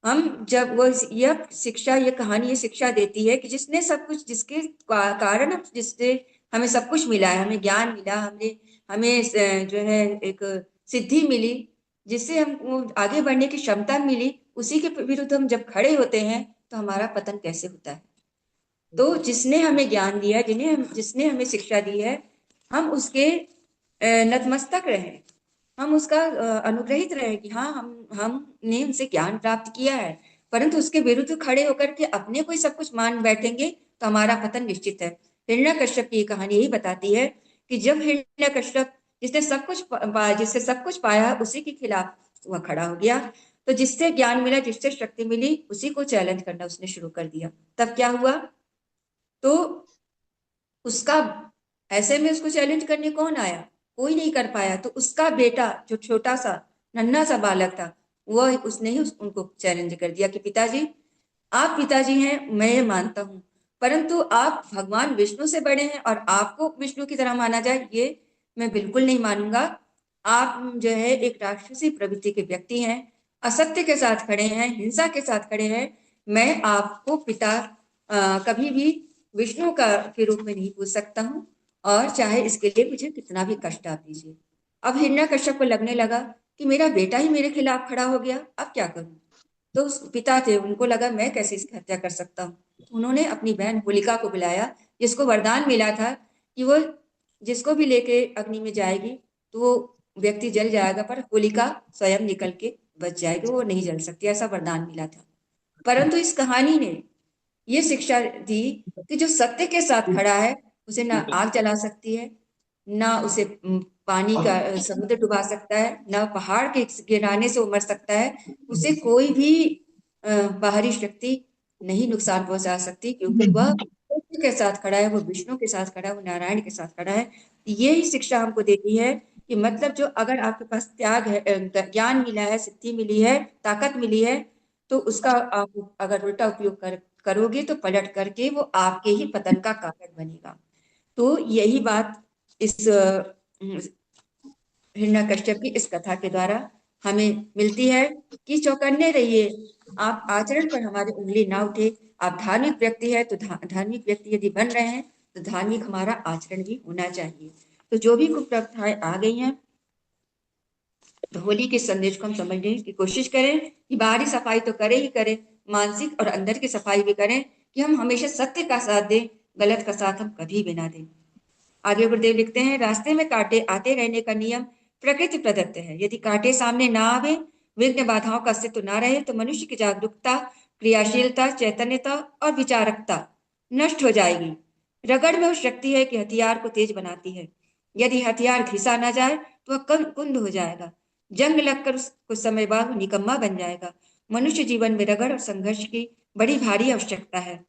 हम जब वो यह शिक्षा, ये कहानी ये शिक्षा देती है कि जिसने सब कुछ, जिसके कारण जिससे हमें सब कुछ मिला है, हमें ज्ञान मिला, हमने हमें जो है एक सिद्धि मिली, जिससे हमको आगे बढ़ने की क्षमता मिली, उसी के विरुद्ध हम जब खड़े होते हैं तो हमारा पतन कैसे होता है। तो जिसने हमें ज्ञान दिया, जिसने हमें शिक्षा दी है, हम उसके नतमस्तक रहें, हम उसका अनुग्रहित रहे कि हाँ, हमने उनसे ज्ञान प्राप्त किया है। परंतु उसके विरुद्ध खड़े होकर के अपने को ही सब कुछ मान बैठेंगे तो हमारा पतन निश्चित है। हिरण्यकश्यप की कहानी यही बताती है कि जब हिरण्यकश्यप, जिससे सब कुछ पाया, उसी के खिलाफ वह खड़ा हो गया। तो जिससे ज्ञान मिला, जिससे शक्ति मिली, उसी को चैलेंज करना उसने शुरू कर दिया। तब क्या हुआ, तो उसका, ऐसे में उसको चैलेंज करने कौन आया, कोई नहीं कर पाया। तो उसका बेटा जो छोटा सा नन्हा सा बालक था, वह उसने ही उनको चैलेंज कर दिया कि पिताजी, आप पिताजी हैं, मैं ये मानता हूँ, परंतु आप भगवान विष्णु से बड़े हैं और आपको विष्णु की तरह माना जाए, ये मैं बिल्कुल नहीं मानूंगा। आप जो है एक राक्षसी प्रवृत्ति के व्यक्ति हैं, असत्य के साथ खड़े हैं, हिंसा के साथ खड़े हैं। मैं आपको पिता कभी भी विष्णु का के रूप में नहीं पूछ सकता हूँ, और चाहे इसके लिए मुझे कितना भी कष्ट आप दीजिए। अब हिरण्यकश्यप को लगने लगा कि मेरा बेटा ही मेरे खिलाफ खड़ा हो गया, अब क्या करूं। तो उस पिता थे, उनको लगा मैं कैसे इसकी हत्या कर सकता हूँ। तो उन्होंने अपनी बहन होलिका को बुलाया, जिसको वरदान मिला था कि वो जिसको भी लेके अग्नि में जाएगी तो वो व्यक्ति जल जाएगा, पर होलिका स्वयं निकल के बच जाएगी, वो नहीं जल सकती, ऐसा वरदान मिला था। परंतु इस कहानी ने ये शिक्षा दी कि जो सत्य के साथ खड़ा है, उसे ना आग जला सकती है, ना उसे पानी का समुद्र डुबा सकता है, ना पहाड़ के गिराने से उमर सकता है, उसे कोई भी बाहरी शक्ति नहीं नुकसान पहुंचा सकती, क्योंकि वह सत्य के साथ खड़ा है, वो विष्णु के साथ खड़ा है, वो नारायण के साथ खड़ा है। यही शिक्षा हमको देती है कि मतलब जो, अगर आपके पास त्याग है, ज्ञान मिला है, सिद्धि मिली है, ताकत मिली है, तो उसका आप अगर उल्टा उपयोग करोगे तो पलट करके वो आपके ही पतन का कारण बनेगा। तो यही बात इस हिरण्यकश्यप की इस कथा के द्वारा हमें मिलती है कि चौकन्ने रहिए, आप आचरण पर हमारी उंगली ना उठे। आप धार्मिक व्यक्ति है तो धार्मिक व्यक्ति यदि बन रहे हैं तो धार्मिक हमारा आचरण भी होना चाहिए। तो जो भी कुप्रथाएं आ गई हैं, तो होली के संदेश को हम समझने की कोशिश करें कि बाहरी सफाई तो करें ही करें, मानसिक और अंदर की सफाई भी करें, कि हम हमेशा सत्य का साथ दें, गलत का साथ हम कभी भी ना दें। आगे गुरुदेव लिखते हैं, रास्ते में कांटे आते रहने का नियम प्रकृति प्रदत्त है। यदि कांटे सामने ना आवे, विघ्न बाधाओं का अस्तित्व ना रहे, तो मनुष्य की जागरूकता, क्रियाशीलता, चैतन्यता और विचारकता नष्ट हो जाएगी। रगड़ में उस शक्ति है कि हथियार को तेज बनाती है। यदि हथियार घिसा ना जाए तो वह कुंद हो जाएगा। जंग लगकर कुछ समय बाद निकम्मा बन जाएगा। मनुष्य जीवन में रगड़ और संघर्ष की बड़ी भारी आवश्यकता है,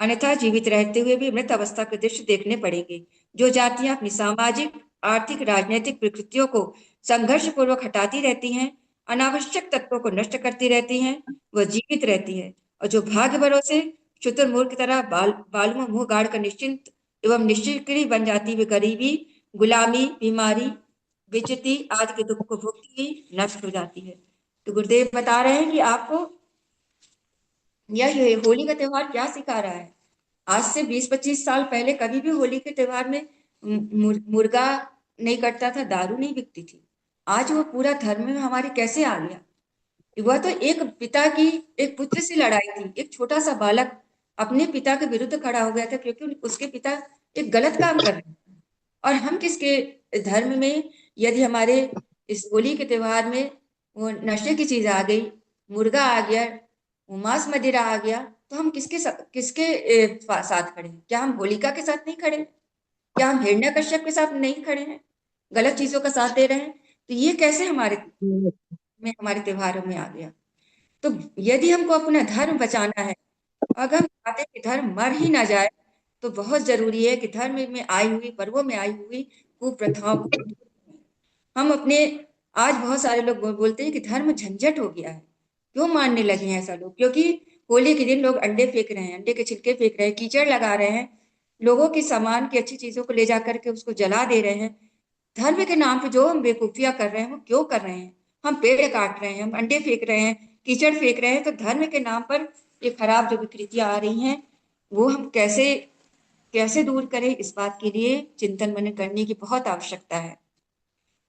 अन्यथा जीवित रहते हुए भी मृत अवस्था के दृश्य देखने पड़ेंगे। जो जातियां अपनी सामाजिक, आर्थिक, राजनीतिक प्रकृतियों को संघर्ष पूर्वक हटाती रहती हैं, अनावश्यक तत्वों को नष्ट करती रहती हैं, वह जीवित रहती है। और जो भाग्य भरोसे शुतुरमुर्ग की तरह बालों में मुंह गाड़ कर निश्चिंत एवं निश्चिक्रिय बन जाती हुई गरीबी, गुलामी, बीमारी, बेइज्जती आदि के दुख को भोगती हुई नष्ट हो जाती है। तो गुरुदेव बता रहे हैं कि आपको यह होली का त्योहार क्या सिखा रहा है। आज से 20-25 साल पहले कभी भी होली के त्योहार में मुर्गा नहीं कटता था, दारू नहीं बिकती थी। आज वो पूरा धर्म में हमारे कैसे आ गया। वह तो एक पिता की एक पुत्र से लड़ाई थी। एक छोटा सा बालक अपने पिता के विरुद्ध खड़ा हो गया था क्योंकि उसके पिता एक गलत काम कर रहे थे। और हम किसके धर्म में, यदि हमारे इस होली के त्योहार में वो नशे की चीज आ गई, मुर्गा आ गया, वो मांस मदिरा आ गया, तो हम किसके साथ खड़े हैं? क्या हम होलिका के साथ नहीं खड़े? क्या हम हिरण्यकश्यप के साथ नहीं खड़े हैं? गलत चीजों का साथ दे रहे हैं? तो ये कैसे हमारे त्योहारों में आ गया। तो यदि हमको अपना धर्म बचाना है, अगर हम चाहते हैं कि धर्म मर ही ना जाए, तो बहुत जरूरी है कि धर्म में आई हुई, पर्वों में आई हुई कुप्रथाओं को हम अपने, आज बहुत सारे लोग बोलते हैं कि धर्म झंझट हो गया है। क्यों मानने लगे हैं ऐसा लोग? क्योंकि होली के दिन लोग अंडे फेंक रहे हैं, अंडे के छिलके फेंक रहे हैं, कीचड़ लगा रहे हैं, लोगों के सामान की अच्छी चीजों को ले जा करके उसको जला दे रहे हैं। धर्म के नाम पे जो हम बेवकूफियां कर रहे हैं वो क्यों कर रहे हैं? हम पेड़ काट रहे हैं, हम अंडे फेंक रहे हैं, कीचड़ फेंक रहे हैं, तो धर्म के नाम पर ये खराब जो विकृतियां आ रही हैं वो हम कैसे कैसे दूर करें, इस बात के लिए चिंतन मनन करने की बहुत आवश्यकता है।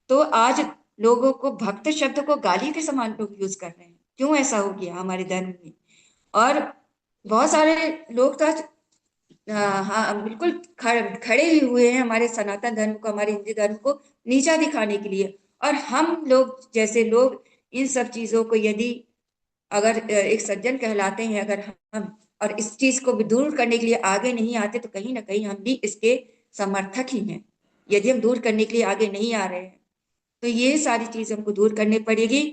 तो आज लोगों को भक्त शब्द को गाली के समान लोग यूज कर रहे हैं। क्यों ऐसा हो गया हमारे धर्म में? और बहुत सारे लोग तो आज हाँ बिल्कुल खड़े ही हुए हैं हमारे सनातन धर्म को, हमारे हिंदू धर्म को नीचा दिखाने के लिए। और हम लोग जैसे लोग इन सब चीजों को, यदि अगर एक सज्जन कहलाते हैं, अगर हम और इस चीज को भी दूर करने के लिए आगे नहीं आते, तो कहीं ना कहीं हम भी इसके समर्थक ही हैं। यदि हम दूर करने के लिए आगे नहीं आ रहे हैं, तो ये सारी चीज हमको दूर करनी पड़ेगी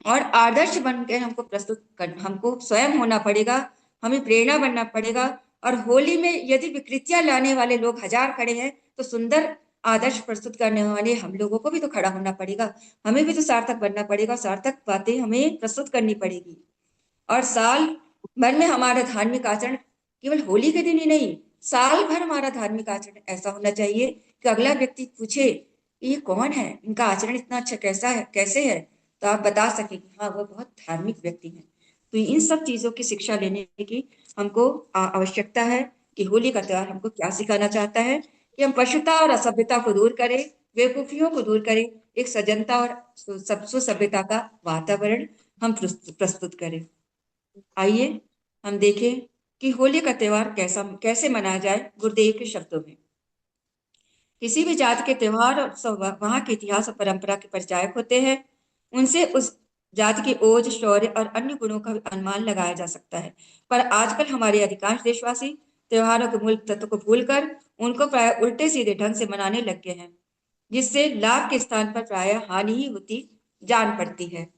और आदर्श बनकर हमको प्रस्तुत कर, हमको स्वयं होना पड़ेगा, हमें प्रेरणा बनना पड़ेगा। और होली में यदि विकृतियां लाने वाले लोग हजार खड़े हैं, तो सुंदर आदर्श प्रस्तुत करने वाले हम लोगों को भी तो खड़ा होना पड़ेगा। हमें भी तो सार्थक बनना पड़ेगा, सार्थक बातें हमें प्रस्तुत करनी पड़ेगी। और साल भर में हमारा धार्मिक आचरण केवल होली के दिन ही नहीं, साल भर हमारा धार्मिक आचरण ऐसा होना चाहिए कि अगला व्यक्ति पूछे ये कौन है, इनका आचरण इतना अच्छा कैसा है, कैसे है, तो आप बता सके कि हाँ वह बहुत धार्मिक व्यक्ति है। तो इन सब चीजों की शिक्षा लेने की हमको आवश्यकता है कि होली का त्योहार हमको क्या सिखाना चाहता है कि हम पशुता और असभ्यता को दूर करें, बेवकूफियों को दूर करें, एक सज्जनता और सुसभ्यता का वातावरण हम प्रस्तुत करें। आइए हम देखें कि होली का त्योहार कैसे मनाया जाए गुरुदेव के शब्दों में। किसी भी जाति के त्योहार और उत्सव वहाँ के इतिहास और परंपरा के परिचायक होते हैं। उनसे उस जाति के ओज, शौर्य और अन्य गुणों का अनुमान लगाया जा सकता है। पर आजकल हमारे अधिकांश देशवासी त्योहारों के मूल तत्व को भूलकर उनको प्राय उल्टे सीधे ढंग से मनाने लग गए हैं, जिससे लाभ के स्थान पर प्राय हानि ही होती जान पड़ती है।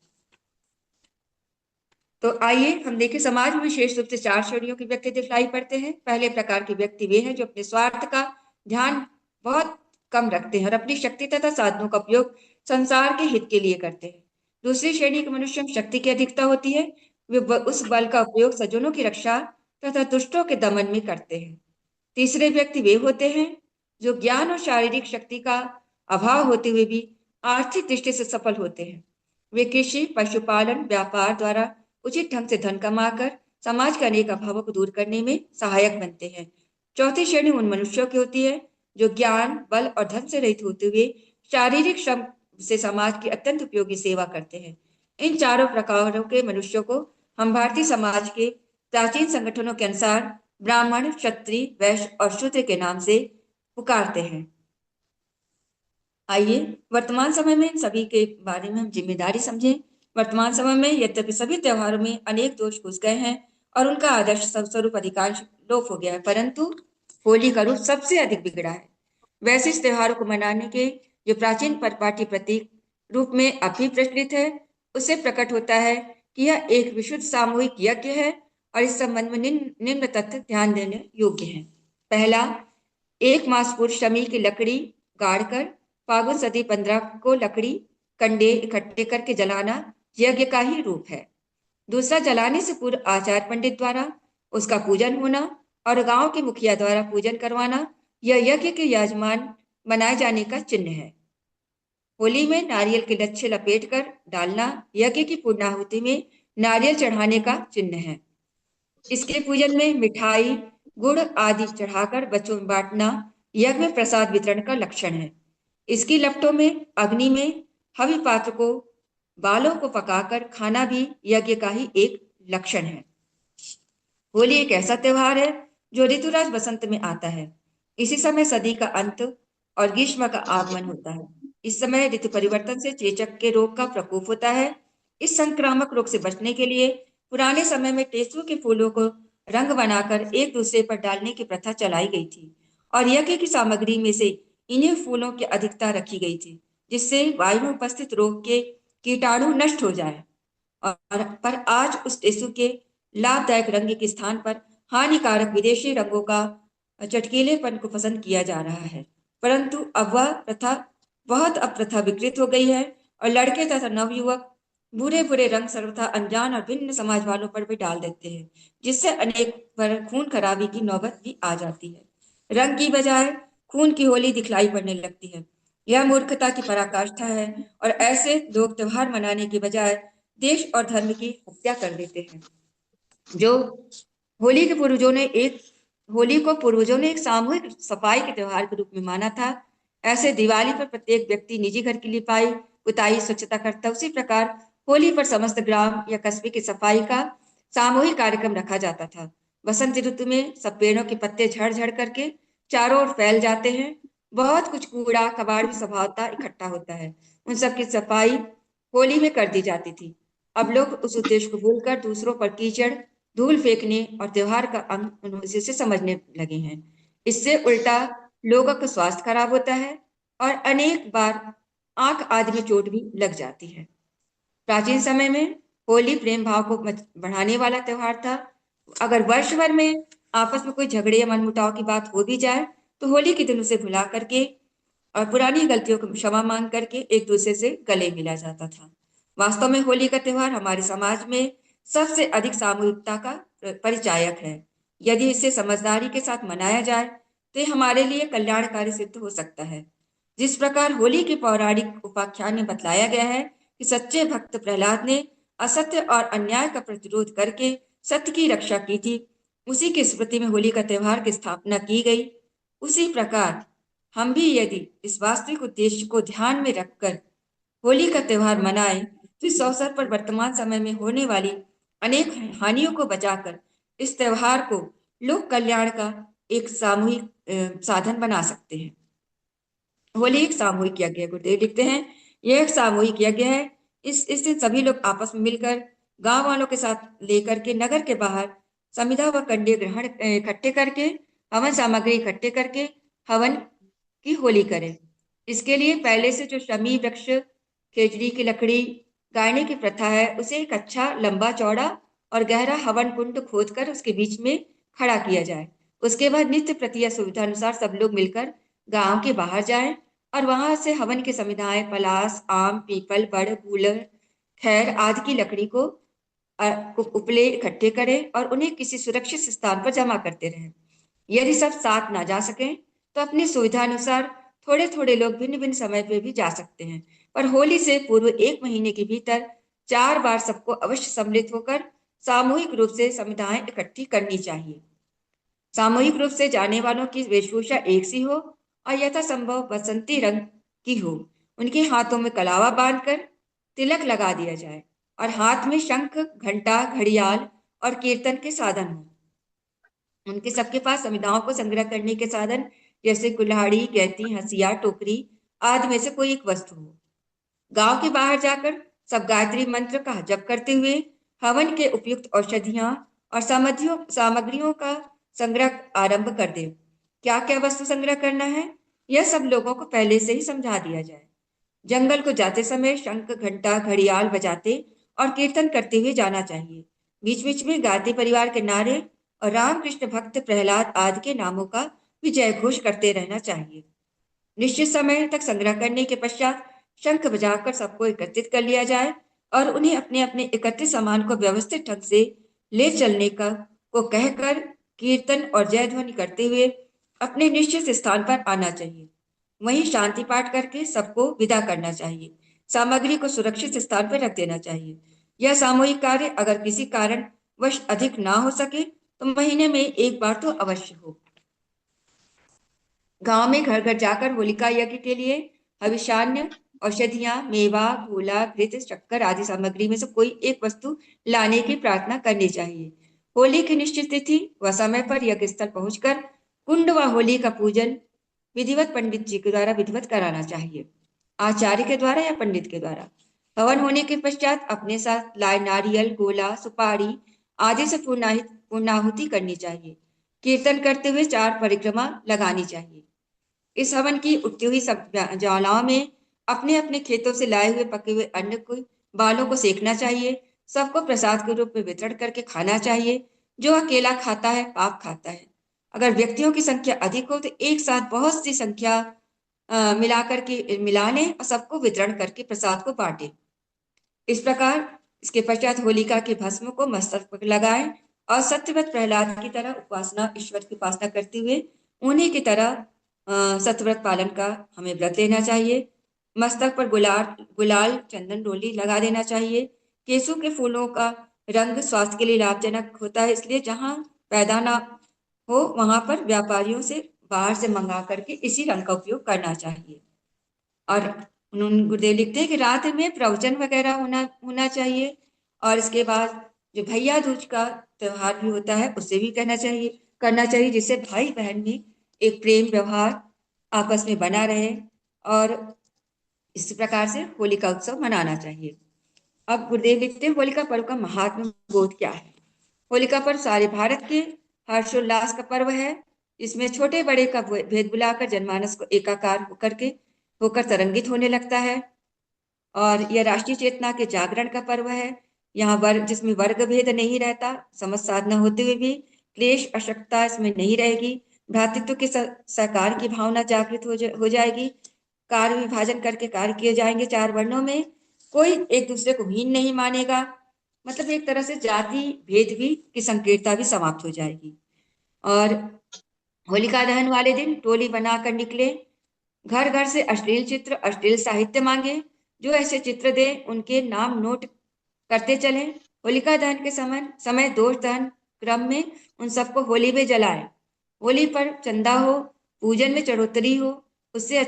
तो आइए हम देखें, समाज में विशेष रूप से चार श्रेणियों के व्यक्ति दिखलाई पड़ते हैं। पहले प्रकार के व्यक्ति वे हैं जो अपने स्वार्थ का ध्यान बहुत कम रखते हैं और अपनी शक्ति तथा साधनों का उपयोग संसार के हित के लिए करते हैं। दूसरी श्रेणी के मनुष्य में शक्ति की अधिकता होती है, वे उस बल का उपयोग सज्जनों की रक्षा तथा दुष्टों के दमन में करते हैं। तीसरे व्यक्ति वे होते हैं जो ज्ञान और शारीरिक शक्ति का अभाव होते हुए भी आर्थिक दृष्टि से सफल होते हैं। वे कृषि, पशुपालन, व्यापार द्वारा उचित ढंग से धन कमाकर समाज के अनेक अभावों को दूर करने में सहायक बनते हैं। चौथी श्रेणी उन मनुष्यों की होती है जो ज्ञान, बल और धन से रहित होते हुए शारीरिक श्रम से समाज की अत्यंत उपयोगी सेवा करते हैं। इन चारों प्रकारों के मनुष्यों को हम भारतीय समाज के प्राचीन संगठनों के अनुसार ब्राह्मण, क्षत्रिय, वैश्य और शूद्र के नाम से पुकारते हैं। आइए वर्तमान समय में सभी के बारे में हम जिम्मेदारी समझें। वर्तमान समय में यद्यपि सभी त्योहारों में अनेक दोष घुस गए हैं और उनका आदर्श स्वरूप अधिकांश लोप हो गया है, परंतु होली का रूप सबसे अधिक बिगड़ा है। वैसे इस त्योहारों को मनाने के जो प्राचीन परिपाटी प्रतीक रूप में अब भी प्रचलित है, उससे प्रकट होता है कि यह एक विशुद्ध सामूहिक यज्ञ है और इस संबंध में निम्न निम्न तथ्य ध्यान देने योग्य है। पहला, एक मास पूर्व शमी की लकड़ी गाड़कर फागुन सदी 15 को लकड़ी कंडे इकट्ठे करके जलाना यज्ञ का ही रूप है। दूसरा, जलाने से पूर्व आचार्य पंडित द्वारा उसका पूजन होना और गांव के मुखिया द्वारा पूजन करवाना यह यज्ञ के यजमान बनाए जाने का चिन्ह है। होली में नारियल के लच्छे लपेट कर डालना यज्ञ की पूर्णाहुति में नारियल चढ़ाने का चिन्ह है। इसके पूजन में मिठाई गुड़ आदि चढ़ाकर बच्चों में बांटना यज्ञ में प्रसाद वितरण का लक्षण है। इसकी लपटों में अग्नि में हवि पात्र को बालों को पकाकर खाना भी यज्ञ का ही एक लक्षण है। होली एक ऐसा त्योहार है जो ऋतुराज बसंत में आता है। इसी समय सदी का अंत और ग्रीष्म का आगमन होता है। इस समय ऋतु परिवर्तन से चेचक के रोग का प्रकोप होता है। इस संक्रामक रोग से बचने के लिए पुराने समय में टेसुओं के फूलों को रंग बनाकर एक दूसरे पर डालने की प्रथा चलाई गई थी और यज्ञ की सामग्री में से इन्हीं फूलों की अधिकता रखी गई थी, जिससे वायु में उपस्थित रोग के कीटाणु नष्ट हो जाए। और पर आज उस टेसु के लाभदायक रंग के स्थान पर हानिकारक विदेशी रंगों का चटकीलेपन को पसंद किया जा रहा है। परंतु अब वह प्रथा बहुत अप्रथा विकृत हो गई है और लड़के तथा नवयुवक बुरे बुरे रंग सर्वथा अनजान और भिन्न समाज वालों पर भी डाल देते हैं, जिससे अनेक पर खून खराबी की नौबत भी आ जाती है। रंग की बजाय खून की होली दिखलाई पड़ने लगती है। यह मूर्खता की पराकाष्ठा है और ऐसे लोग त्योहार मनाने के बजाय देश और धर्म की हत्या कर देते हैं। जो होली के पूर्वजों ने एक होली को पूर्वजों ने एक सामूहिक सफाई के त्योहार के रूप में माना था, ऐसे दिवाली पर प्रत्येक व्यक्ति निजी घर की लिपाई पुताई स्वच्छता करता, उसी प्रकार होली पर समस्त ग्राम या कस्बे की सफाई का सामूहिक कार्यक्रम रखा जाता था। बसंत ऋतु में सब पेड़ों के पत्ते झड़ झड़ करके चारों ओर फैल जाते हैं। बहुत कुछ कूड़ा कबाड़ भी स्वभावतः इकट्ठा होता है। उन सब की सफाई होली में कर दी जाती थी। अब लोग उस उद्देश्य को भूलकर दूसरों पर कीचड़ धूल फेंकने और त्योहार का अंग इसी से समझने लगे हैं। इससे उल्टा लोगों का स्वास्थ्य खराब होता है और अनेक बार आंख आदि में चोट भी लग जाती है। प्राचीन समय में होली प्रेम भाव को बढ़ाने वाला त्योहार था। अगर वर्ष भर में आपस में कोई झगड़े या मनमुटाव की बात हो भी जाए तो होली के दिन उसे भुला करके और पुरानी गलतियों को क्षमा मांग करके एक दूसरे से गले मिला जाता था। वास्तव में होली का त्योहार हमारे समाज में सबसे अधिक सामूहिकता का परिचायक है। यदि इसे समझदारी के साथ मनाया जाए तो ये हमारे लिए कल्याणकारी सिद्ध हो सकता है। जिस प्रकार होली के पौराणिक उपाख्यान में बतलाया गया है कि सच्चे भक्त प्रहलाद ने असत्य और अन्याय का प्रतिरोध करके सत्य की रक्षा की थी, उसी की स्मृति में होली का त्योहार की स्थापना की गई। उसी प्रकार हम भी यदि इस वास्तविक उद्देश्य को ध्यान में रखकर होली का त्योहार मनाएं तो इस अवसर पर वर्तमान समय में होने वाली अनेक हानियों को बचाकर इस त्योहार को लोक कल्याण का एक सामूहिक साधन बना सकते हैं। होली एक सामूहिक यज्ञ है। गुरुदेव लिखते हैं यह एक सामूहिक यज्ञ है। इस दिन सभी लोग आपस में मिलकर गांव वालों के साथ लेकर के नगर के बाहर समिधा व कंडे ग्रहण इकट्ठे करके हवन सामग्री इकट्ठे करके हवन की होली करें। इसके लिए पहले से जो शमी वृक्ष खेजड़ी की लकड़ी गाड़ने की प्रथा है, उसे एक अच्छा लंबा चौड़ा और गहरा हवन कुंड खोदकर उसके बीच में खड़ा किया जाए। उसके बाद नित्य प्रति सुविधा अनुसार सब लोग मिलकर गांव के बाहर जाएं और वहां से हवन की समिधाएं पलास आम पीपल बड़ गूलर खैर आदि की लकड़ी को उपले इकट्ठे करें और उन्हें किसी सुरक्षित स्थान पर जमा करते रहें। यदि सब साथ ना जा सकें तो अपनी सुविधा अनुसार थोड़े थोड़े लोग भिन्न भिन्न समय पे भी जा सकते हैं, पर होली से पूर्व एक महीने के भीतर 4 बार सबको अवश्य सम्मिलित होकर सामूहिक रूप से समिधाएं इकट्ठी करनी चाहिए। सामूहिक रूप से जाने वालों की वेशभूषा एक सी हो और यथासंभव बसंती रंग की हो। उनके हाथों में कलावा बांधकर तिलक लगा दिया जाए और हाथ में शंख घंटा घड़ियाल और कीर्तन के साधन हो। उनके सबके पास समिधाओं को संग्रह करने के साधन जैसे कुल्हाड़ी, गैती, हंसिया, टोकरी आदि में से कोई एक वस्तु हो। गांव के बाहर जाकर सब गायत्री मंत्र का जप करते हुए हवन के उपयुक्त औषधियां और सामग्रियों का संग्रह आरंभ कर दे। क्या क्या वस्तु संग्रह करना है, यह सब लोगों को पहले से ही समझा दिया जाए। जंगल को जाते समय शंख, घंटा, घड़ियाल बजाते और कीर्तन करते हुए जाना चाहिए। बीच बीच में गायत्री परिवार के नारे और रामकृष्ण भक्त, प्रहलाद आदि के नामों का भी जय घोष करते रहना चाहिए। निश्चित समय तक संग्रह करने के पश्चात शंख बजाकर सबको एकत्रित कर लिया जाए और उन्हें अपने अपने एकत्रित सामान को व्यवस्थित ढंग से ले चलने का को कहकर कीर्तन और जय ध्वनि करते हुए अपने निश्चित स्थान पर आना चाहिए। वहीं शांति पाठ करके सबको विदा करना चाहिए। सामग्री को सुरक्षित स्थान पर रख देना चाहिए। यह सामूहिक कार्य अगर किसी कारण वश अधिक ना हो सके तो महीने में एक बार तो अवश्य हो। गांव में घर घर जाकर होलिका यज्ञ के लिए हविष्यान्न, औषधियां, मेवा, गोला, घृत, शक्कर आदि सामग्री में से कोई एक वस्तु लाने की प्रार्थना करनी चाहिए। होली की निश्चित तिथि व समय पर यज्ञ स्थल पहुंचकर कुंड व होली का पूजन विधिवत पंडित जी के द्वारा विधिवत कराना चाहिए, आचार्य के द्वारा या पंडित के द्वारा। हवन होने के पश्चात अपने साथ लाए नारियल, गोला, सुपारी आदि से पूर्णाहुति करनी चाहिए। कीर्तन करते हुए 4 परिक्रमा लगानी चाहिए। इस हवन की उठती हुई सब ज्वालाओं में अपने अपने खेतों से लाए हुए पके हुए अन्न को बालों को सेकना चाहिए। सबको प्रसाद के रूप में वितरण करके खाना चाहिए। जो अकेला खाता है पाप खाता है। अगर व्यक्तियों की संख्या अधिक हो तो एक साथ बहुत सी संख्या मिलाकर के मिला लें और सबको वितरण करके प्रसाद को बांटें। इस प्रकार इसके पश्चात होलिका के भस्म को मस्तक पर लगाएं और सत्यव्रत प्रहलाद की तरह उपासना, ईश्वर की उपासना करते हुए उन्हीं की तरह सत्यव्रत पालन का हमें व्रत लेना चाहिए। मस्तक पर गुलाल चंदन डोली लगा देना चाहिए। केसू के फूलों का रंग स्वास्थ्य के लिए लाभजनक होता है, इसलिए जहाँ पैदा ना हो वहां पर व्यापारियों से बाहर से मंगा करके इसी रंग का उपयोग करना चाहिए। और उन्होंने गुरुदेव लिखते हैं कि रात में प्रवचन वगैरह होना होना चाहिए। और इसके बाद जो भैया दूज का त्योहार भी होता है उसे भी करना चाहिए, जिससे भाई बहन में एक प्रेम व्यवहार आपस में बना रहे। और इस प्रकार से होली का उत्सव मनाना चाहिए। अब गुरुदेव लिखते हैं होलिका पर्व का महात्म बोध क्या है। होलिका पर्व सारे भारत के हर्षोल्लास का पर्व है। इसमें छोटे बड़े का भेद भुलाकर जनमानस को एकाकार होकर तरंगित होने लगता है। और यह राष्ट्रीय चेतना के जागरण का पर्व है। यहाँ जिसमें वर्ग भेद नहीं रहता, समझ साधना होते हुए भी क्लेश अशक्तता इसमें नहीं रहेगी। भ्रातृत्व के सहकार की भावना जागृत हो जाएगी। कार्य विभाजन करके कार्य किए जाएंगे। 4 वर्णों में कोई एक दूसरे को हीन नहीं मानेगा। मतलब एक तरह से जाति भेद भी की संकीर्णता भी समाप्त हो जाएगी। और होलिका दहन वाले दिन टोली बनाकर निकले, घर घर से अश्लील चित्र, अश्लील साहित्य मांगे। जो ऐसे चित्र दे उनके नाम नोट करते चले। होलिका दहन के समय दोष दहन क्रम में उन सबको होली में जलाए। होली पर चंदा हो, पूजन में चढ़ोतरी हो, उससे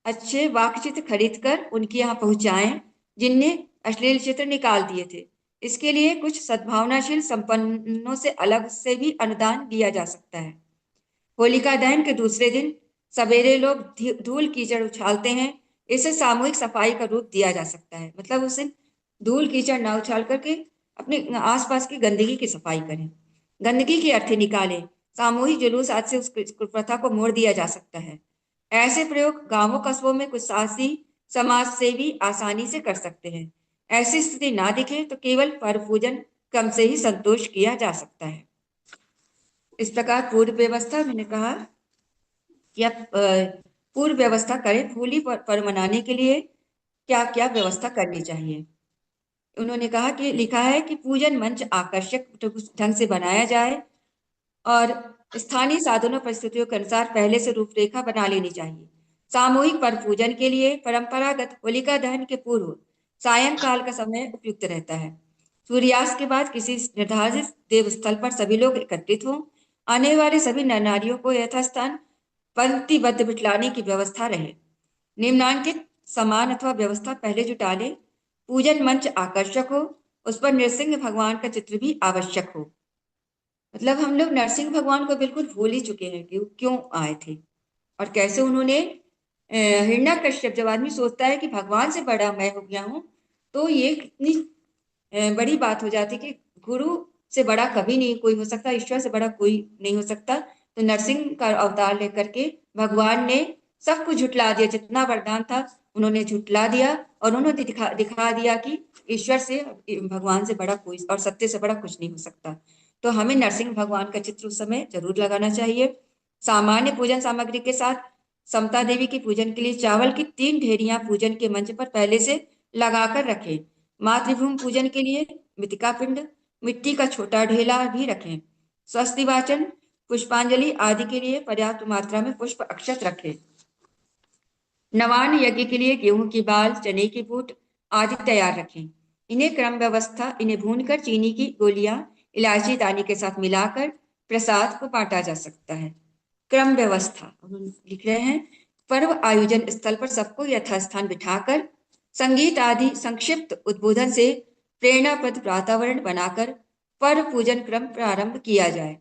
अच्छे वाक्चित्र खरीद कर उनके यहाँ पहुंचाएं जिनने अश्लील चित्र निकाल दिए थे। इसके लिए कुछ सद्भावनाशील संपन्नों से अलग से भी अनुदान लिया जा सकता है। होलिका दहन के दूसरे दिन सवेरे लोग धूल कीचड़ उछालते हैं। इसे सामूहिक सफाई का रूप दिया जा सकता है। मतलब उस दिन धूल कीचड़ ना उछाल करके अपने आसपास की गंदगी की सफाई करें, गंदगी की अर्थी निकालें। सामूहिक जुलूस आज से उस प्रथा को मोड़ दिया जा सकता है। ऐसे प्रयोग गांवों कस्बों में कुछ साहसी समाज सेवी आसानी से कर सकते हैं। ऐसी स्थिति ना दिखे तो केवल पर्व पूजन क्रम से ही संतोष किया जा सकता है। इस प्रकार पूर्व व्यवस्था मैंने कहा कि आप पूर्व व्यवस्था करें। होली पर्व मनाने के लिए क्या क्या व्यवस्था करनी चाहिए। उन्होंने कहा कि लिखा है कि पूजन मंच आकर्षक ढंग से बनाया जाए और स्थानीय साधनों परिस्थितियों के अनुसार पहले से रूपरेखा बना लेनी चाहिए। सामूहिक पर्व पूजन के लिए परंपरागत होलिका दहन के पूर्व सायंकाल का समय उपयुक्त रहता है। सूर्यास्त के बाद किसी निर्धारित देव स्थल पर सभी लोग एकत्रित हों। आने वाले सभी नर नारियों को यथास्थान पंक्तिबद्ध बिठलाने की व्यवस्था रहे। निम्नांकित सामान अथवा व्यवस्था पहले जुटा ले। पूजन मंच आकर्षक हो, उस पर नृसिंह भगवान का चित्र भी आवश्यक हो। मतलब हम लोग नरसिंह भगवान को बिल्कुल भूल ही चुके हैं कि वो क्यों आए थे और कैसे उन्होंने हिरण्यकश्यप, जब आदमी सोचता है कि भगवान से बड़ा मैं हो गया हूँ, तो ये कितनी बड़ी बात हो जाती कि गुरु से बड़ा कभी नहीं कोई हो सकता, ईश्वर से बड़ा कोई नहीं हो सकता। तो नरसिंह का अवतार लेकर के भगवान ने सब कुछ झुटला दिया, जितना वरदान था उन्होंने झुटला दिया और उन्होंने दिखा दिखा दिया कि ईश्वर से, भगवान से बड़ा कोई और सत्य से बड़ा कुछ नहीं हो सकता। तो हमें नरसिंह भगवान का चित्र उस समय जरूर लगाना चाहिए। सामान्य पूजन सामग्री के साथ समता देवी की पूजन के लिए चावल की 3 ढेरियां पूजन के मंच पर पहले से लगाकर रखें। मातृभूमि पूजन के लिए मृतिका पिंड, मिट्टी का छोटा ढेला भी रखें। स्वस्ति वाचन, पुष्पांजलि आदि के लिए पर्याप्त मात्रा में पुष्प अक्षत रखें। नवान्न यज्ञ के लिए गेहूं की बाल, चने की बूट आदि तैयार रखें। इन्हें भूनकर चीनी की गोलियां इलायची दाने के साथ मिलाकर प्रसाद को बांटा जा सकता है। क्रम व्यवस्था लिख रहे हैं, पर्व आयोजन स्थल पर सबको यथास्थान बिठाकर संगीत आदि संक्षिप्त उद्बोधन से प्रेरणाप्रद वातावरण बनाकर पर्व पूजन क्रम प्रारंभ किया जाए।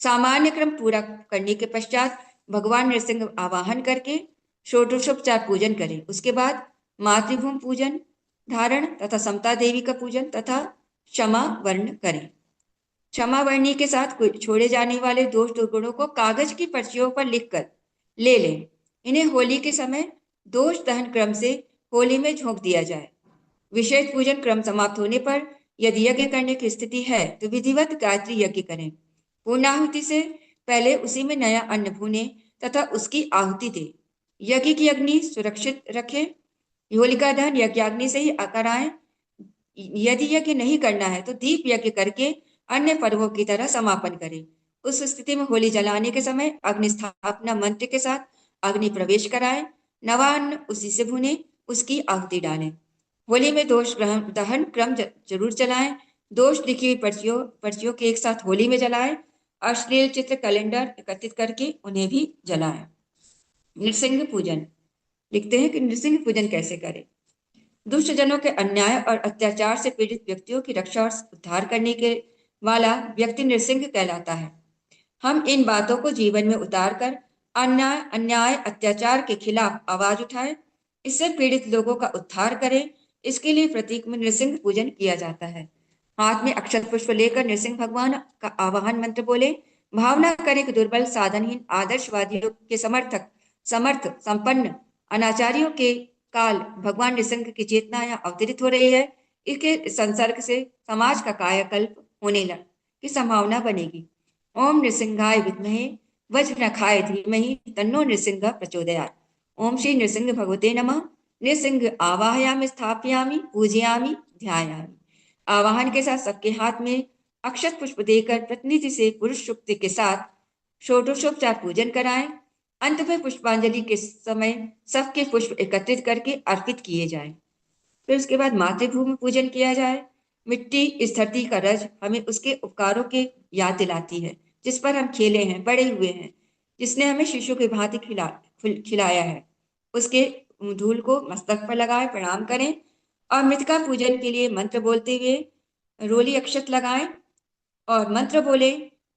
सामान्य क्रम पूरा करने के पश्चात भगवान नृसिंह आवाहन करके षोडशोपचार पूजन करें। उसके बाद मातृभूमि पूजन, धारण तथा समता देवी का पूजन तथा क्षमा वर्ण करें। क्षमा वर्णी के साथ छोड़े जाने वाले दोष दुर्गुणों को कागज की पर्चियों पर लिखकर ले लें। इन्हें होली के समय दोष दहन क्रम से होली में झोंक दिया जाए। विशेष पूजन क्रम समाप्त होने पर यदि यज्ञ करने की स्थिति है तो विधिवत गायत्री यज्ञ करें। पूर्णाहुति से पहले उसी में नया अन्न भूने तथा उसकी आहुति दे। यज्ञ की अग्नि सुरक्षित रखें। होलिका दहन यज्ञाग्नि से ही कराएं। यदि यज्ञ नहीं करना है तो दीप यज्ञ करके अन्य पर्वों की तरह समापन करें। उस स्थिति में होली जलाने के समय अग्नि स्थापना मंत्र के साथ अग्नि प्रवेश कराएं। नवान्न उसी से भुने, उसकी आहुति डालें। होली में दोष दहन क्रम जरूर चलाएं। दोष लिखी हुई पर्चियों के एक साथ होली में जलाएं। अश्लील चित्र कैलेंडर एकत्रित करके उन्हें भी जलाएं। नृसिंह पूजन लिखते हैं कि नृसिंह पूजन कैसे करें। दुष्ट जनों के अन्याय और अत्याचार से पीड़ित व्यक्तियों की रक्षा और उद्धार करने के वाला व्यक्ति नृसिंह कहलाता है। हम इन बातों को जीवन में उतार कर अन्याय अत्याचार के खिलाफ आवाज उठाएं, इससे पीड़ित लोगों का उद्धार करें। इसके लिए प्रतीक में नृसिंह पूजन किया जाता है। हाथ में अक्षत पुष्प लेकर नृसिंह भगवान का आवाहन मंत्र बोले। भावना करें कि दुर्बल, साधनहीन, आदर्शवादियों के समर्थ संपन्न अनाचारियों के काल भगवान नृसिंह की चेतना यहाँ अवतरित हो रही है। इसके संसर्ग से समाज का कायाकल्प होने की संभावना बनेगी। ओम नृसिंहाय विद्महे वज्रनखाय धीमहि तन्नो नृसिंह प्रचोदयात्। ओम श्री नृसिंह भगवते नमः। नृसिंह आवाहयामि स्थापयामि पूजयामि ध्यायामि। आवाहन के साथ सबके हाथ में अक्षत पुष्प देकर प्रतिनिधि से पुरुष शुक्ति के साथ षोडशोपचार पूजन कराएं। अंत में पुष्पांजलि के समय सबके पुष्प एकत्रित करके अर्पित किए जाएं। फिर उसके बाद मातृभूमि पूजन किया जाए। मिट्टी इस धरती का रज हमें उसके उपकारों के याद दिलाती है, जिस पर हम खेले हैं, बड़े हुए हैं, जिसने हमें शिशु की भांति खिलाया है। उसके धूल को मस्तक पर लगाएं, प्रणाम करें और मृतिका पूजन के लिए मंत्र बोलते हुए रोली अक्षत लगाएं और मंत्र बोले।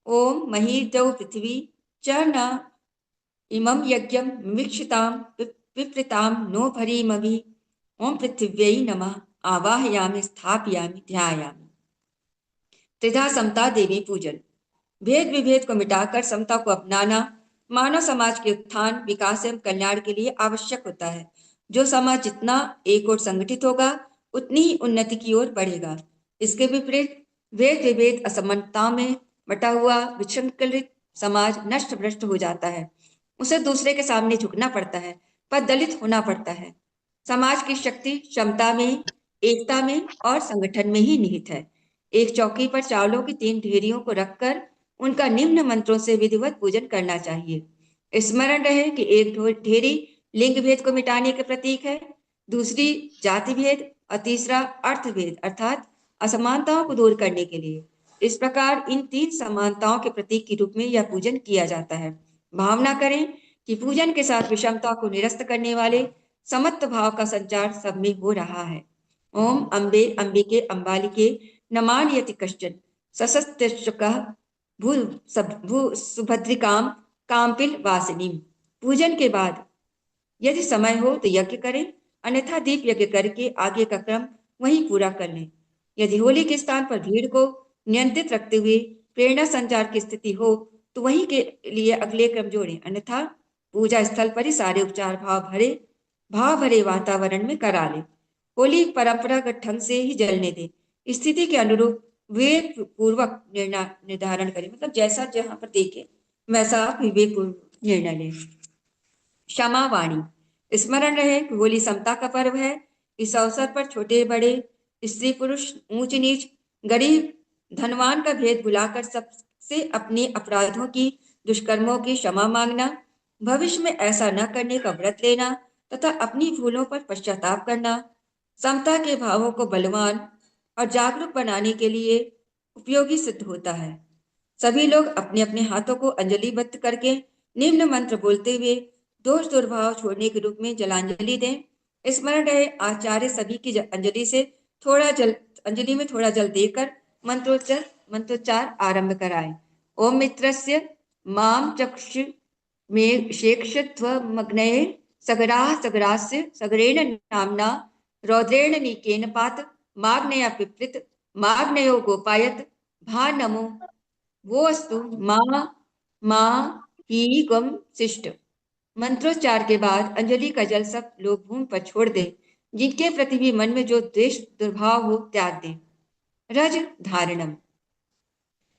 ओम महीर्दौ पृथ्वी च न इमं यज्ञं मिक्षितां विपृतां नो भरीमभि। ओम पृथिव्यै नमः। आवाहयामि स्थापयामि ध्यायामि। त्रिधा समता देवी पूजन। भेद विभेद को मिटाकर समता को अपनाना मानव समाज के उत्थान, विकास एवं कल्याण के लिए आवश्यक होता है। जो समाज जितना एक ओर संगठित होगा उतनी ही उन्नति की ओर बढ़ेगा। इसके विपरीत भेद विभेद असमानता में बटा हुआ विसंकलित समाज नष्ट भ्रष्ट हो जाता है। उसे दूसरे के सामने झुकना पड़ता है, पददलित होना पड़ता है। समाज की शक्ति क्षमता में, एकता में और संगठन में ही निहित है। एक चौकी पर चावलों की 3 ढेरियों को रखकर उनका निम्न मंत्रों से विधिवत पूजन करना चाहिए। स्मरण रहे कि एक ढेरी लिंग भेद को मिटाने के प्रतीक है, दूसरी जाति भेद और तीसरा अर्थ भेद अर्थात असमानताओं को दूर करने के लिए। इस प्रकार इन 3 समानताओं के प्रतीक के रूप में यह पूजन किया जाता है। भावना करें कि पूजन के साथ विषमता को निरस्त करने वाले समत्व भाव का संचार सब में हो रहा है। ओम अम्बे अम्बिके अम्बालिके नमान्यति कश्चन सशस्त्रशुकः भू सुभद्रिकाम कामपिल वासिनी। पूजन के बाद यदि समय हो तो यज्ञ करें, अन्यथा दीप यज्ञ करके आगे का क्रम वहीं पूरा कर लें। यदि होली के स्थान पर भीड़ को नियंत्रित रखते हुए प्रेरणा संचार की स्थिति हो तो वहीं के लिए अगले क्रम जोड़ें, अन्यथा पूजा स्थल पर ही सारे उपचार भाव भरे वातावरण में करा लें। होली परंपरागत ढंग से ही जलने दें। स्थिति के अनुरूप विवेक पूर्वक निर्धारण करें, मतलब जैसा जहां पर देखें वैसा आप विवेक पूर्वक निर्णय लें। क्षमा वाणी। स्मरण रहे कि होली समता का पर्व है। इस अवसर पर छोटे बड़े, स्त्री पुरुष, ऊंच नीच, गरीब धनवान का भेद भुलाकर सबसे अपने अपराधों की, दुष्कर्मों की क्षमा मांगना, भविष्य में ऐसा न करने का व्रत लेना तथा अपनी भूलों पर पश्चाताप करना समता के भावों को बलवान और जागरूक बनाने के लिए उपयोगी सिद्ध होता है। सभी लोग अपने अपने हाथों को अंजलिबद्ध करके निम्न मंत्र बोलते हुए दोष दुर्भाव छोड़ने के रूप में जलांजलि दें। स्मरण रहे आचार्य सभी की अंजलि में थोड़ा जल देकर मंत्रोच्चार आरंभ कराएं। ओम मित्रस्य माम चक्षु में शेक्षत्वमग्नये सगराः सगरास्य सगरेण नाम्ना रौद्रेण नीकेन पात माग्नया पिप्लित माग्नयो गोपायत भा नमो वो अस्तु माँ ही गम शिष्ट। मंत्रोच्चार के बाद अंजलि का जल सब लोग भूमि पर छोड़ दें। जिनके प्रति भी मन में जो द्वेष दुर्भाव हो त्याग दें। रज धारणम।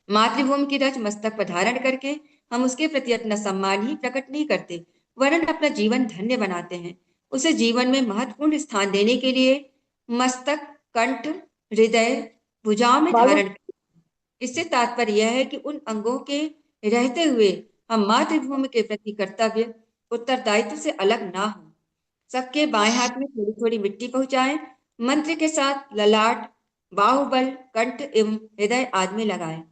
मातृभूमि की रज मस्तक पर धारण करके हम उसके प्रति अपना सम्मान ही प्रकट नहीं करते, वरन अपना जीवन धन्य बनाते हैं। उसे जीवन में महत्वपूर्ण स्थान देने के लिए मस्तक, कंठ, हृदय, भुजाओं में बालू। धारण। इससे तात्पर्य यह है कि उन अंगों के रहते हुए हम मातृभूमि के प्रति कर्तव्य उत्तरदायित्व से अलग ना हो। सबके बाएं हाथ में थोड़ी थोड़ी मिट्टी पहुंचाएं। मंत्र के साथ ललाट, बाहुबल, कंठ एवं हृदय आदि में लगाएं।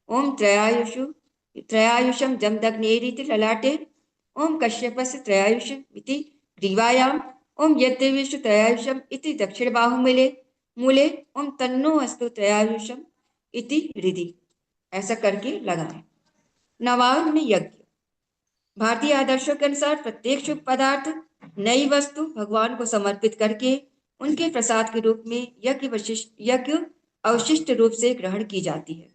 ओम त्रयायुषम जमदग्नेरिति ललाटे। ओम कश्यपस्य त्रयायुषम इति ग्रीवायाम। ओम यद्देवेषु त्रयायुषम इति दक्षिण बाहुमूले मूले। ओम तन्नो अस्तु त्रयायुषम इति हृदि। ऐसा करके लगाएं। नवान्न यज्ञ। भारतीय आदर्शों के अनुसार प्रत्येक शुभ पदार्थ, नई वस्तु भगवान को समर्पित करके उनके प्रसाद के रूप में यज्ञ अवशिष्ट रूप से ग्रहण की जाती है।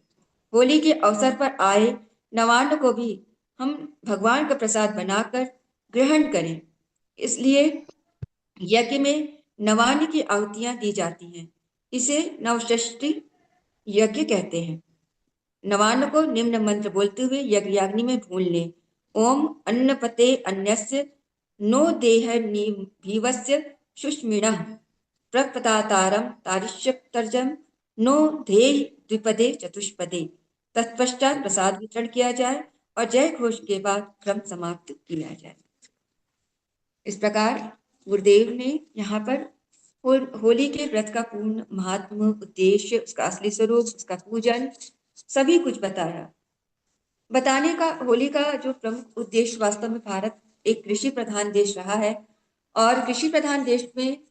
होली के अवसर पर आए नवान्न को भी हम भगवान का प्रसाद बनाकर ग्रहण करें। इसलिए यज्ञ में नवान्न की आहुतियां दी जाती हैं। इसे नवषष्ठी यज्ञ कहते हैं। नवान्न को निम्न मंत्र बोलते हुए यज्ञाग्नि में भून लें। ओम अन्नपते अन्यस्य नो देह भीवस्य सुष्मिणः प्रपतातारम तारिष्यतर्जम नो धेय द्विपदे चतुष्पदे। तत्पश्चात प्रसाद वितरण किया जाए और जय घोष के बाद क्रम समाप्त किया जाए। इस प्रकार गुरुदेव ने यहाँ पर होली के व्रत का पूर्ण महात्म, उद्देश्य, उसका असली स्वरूप, उसका पूजन सभी कुछ बताया। बताने का होली का जो प्रमुख उद्देश्य, वास्तव में भारत एक कृषि प्रधान देश रहा है और कृषि प्रधान देश में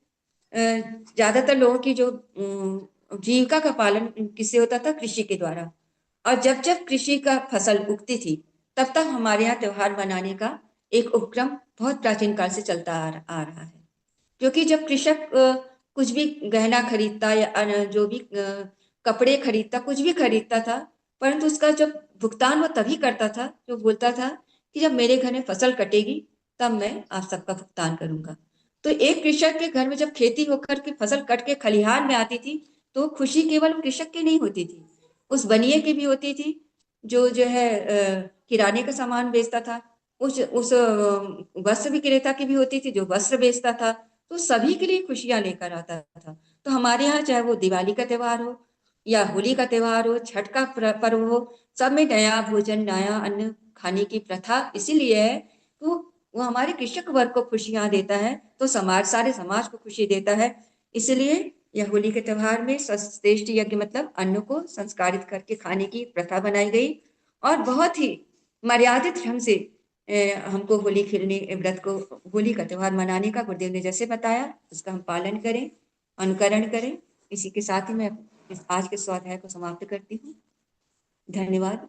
ज्यादातर लोगों की जो जीविका का पालन किससे होता था? कृषि के द्वारा। और जब जब कृषि का फसल उगती थी तब तक हमारे यहाँ त्योहार मनाने का एक उपक्रम बहुत प्राचीन काल से चलता आ रहा है। क्योंकि जब कृषक कुछ भी गहना खरीदता या जो भी कपड़े खरीदता, कुछ भी खरीदता था, परंतु उसका जब भुगतान वो तभी करता था जो बोलता था कि जब मेरे घर में फसल कटेगी तब मैं आप सबका भुगतान करूंगा। तो एक कृषक के घर में जब खेती होकर के फसल कट के खलिहान में आती थी तो खुशी केवल कृषक की नहीं होती थी, उस बनिए की भी होती थी जो है किराने का सामान बेचता था, उस वस्त्र विक्रेता की भी होती थी जो वस्त्र बेचता था। तो सभी के लिए खुशियां लेकर आता था। तो हमारे यहाँ चाहे वो दिवाली का त्योहार हो या होली का त्योहार हो, छठ का पर्व हो, सब में नया भोजन, नया अन्न खाने की प्रथा इसीलिए है तो वो हमारे कृषक वर्ग को खुशियां देता है, तो सारे समाज को खुशी देता है। इसलिए यह होली के त्योहार में श्रेष्ठ यज्ञ मतलब अन्न को संस्कारित करके खाने की प्रथा बनाई गई और बहुत ही मर्यादित ढंग से हमको होली खेलने व्रत को, होली का त्योहार मनाने का गुरुदेव ने जैसे बताया उसका हम पालन करें, अनुकरण करें। इसी के साथ ही मैं इस आज के स्वाध्याय को समाप्त करती हूँ। धन्यवाद।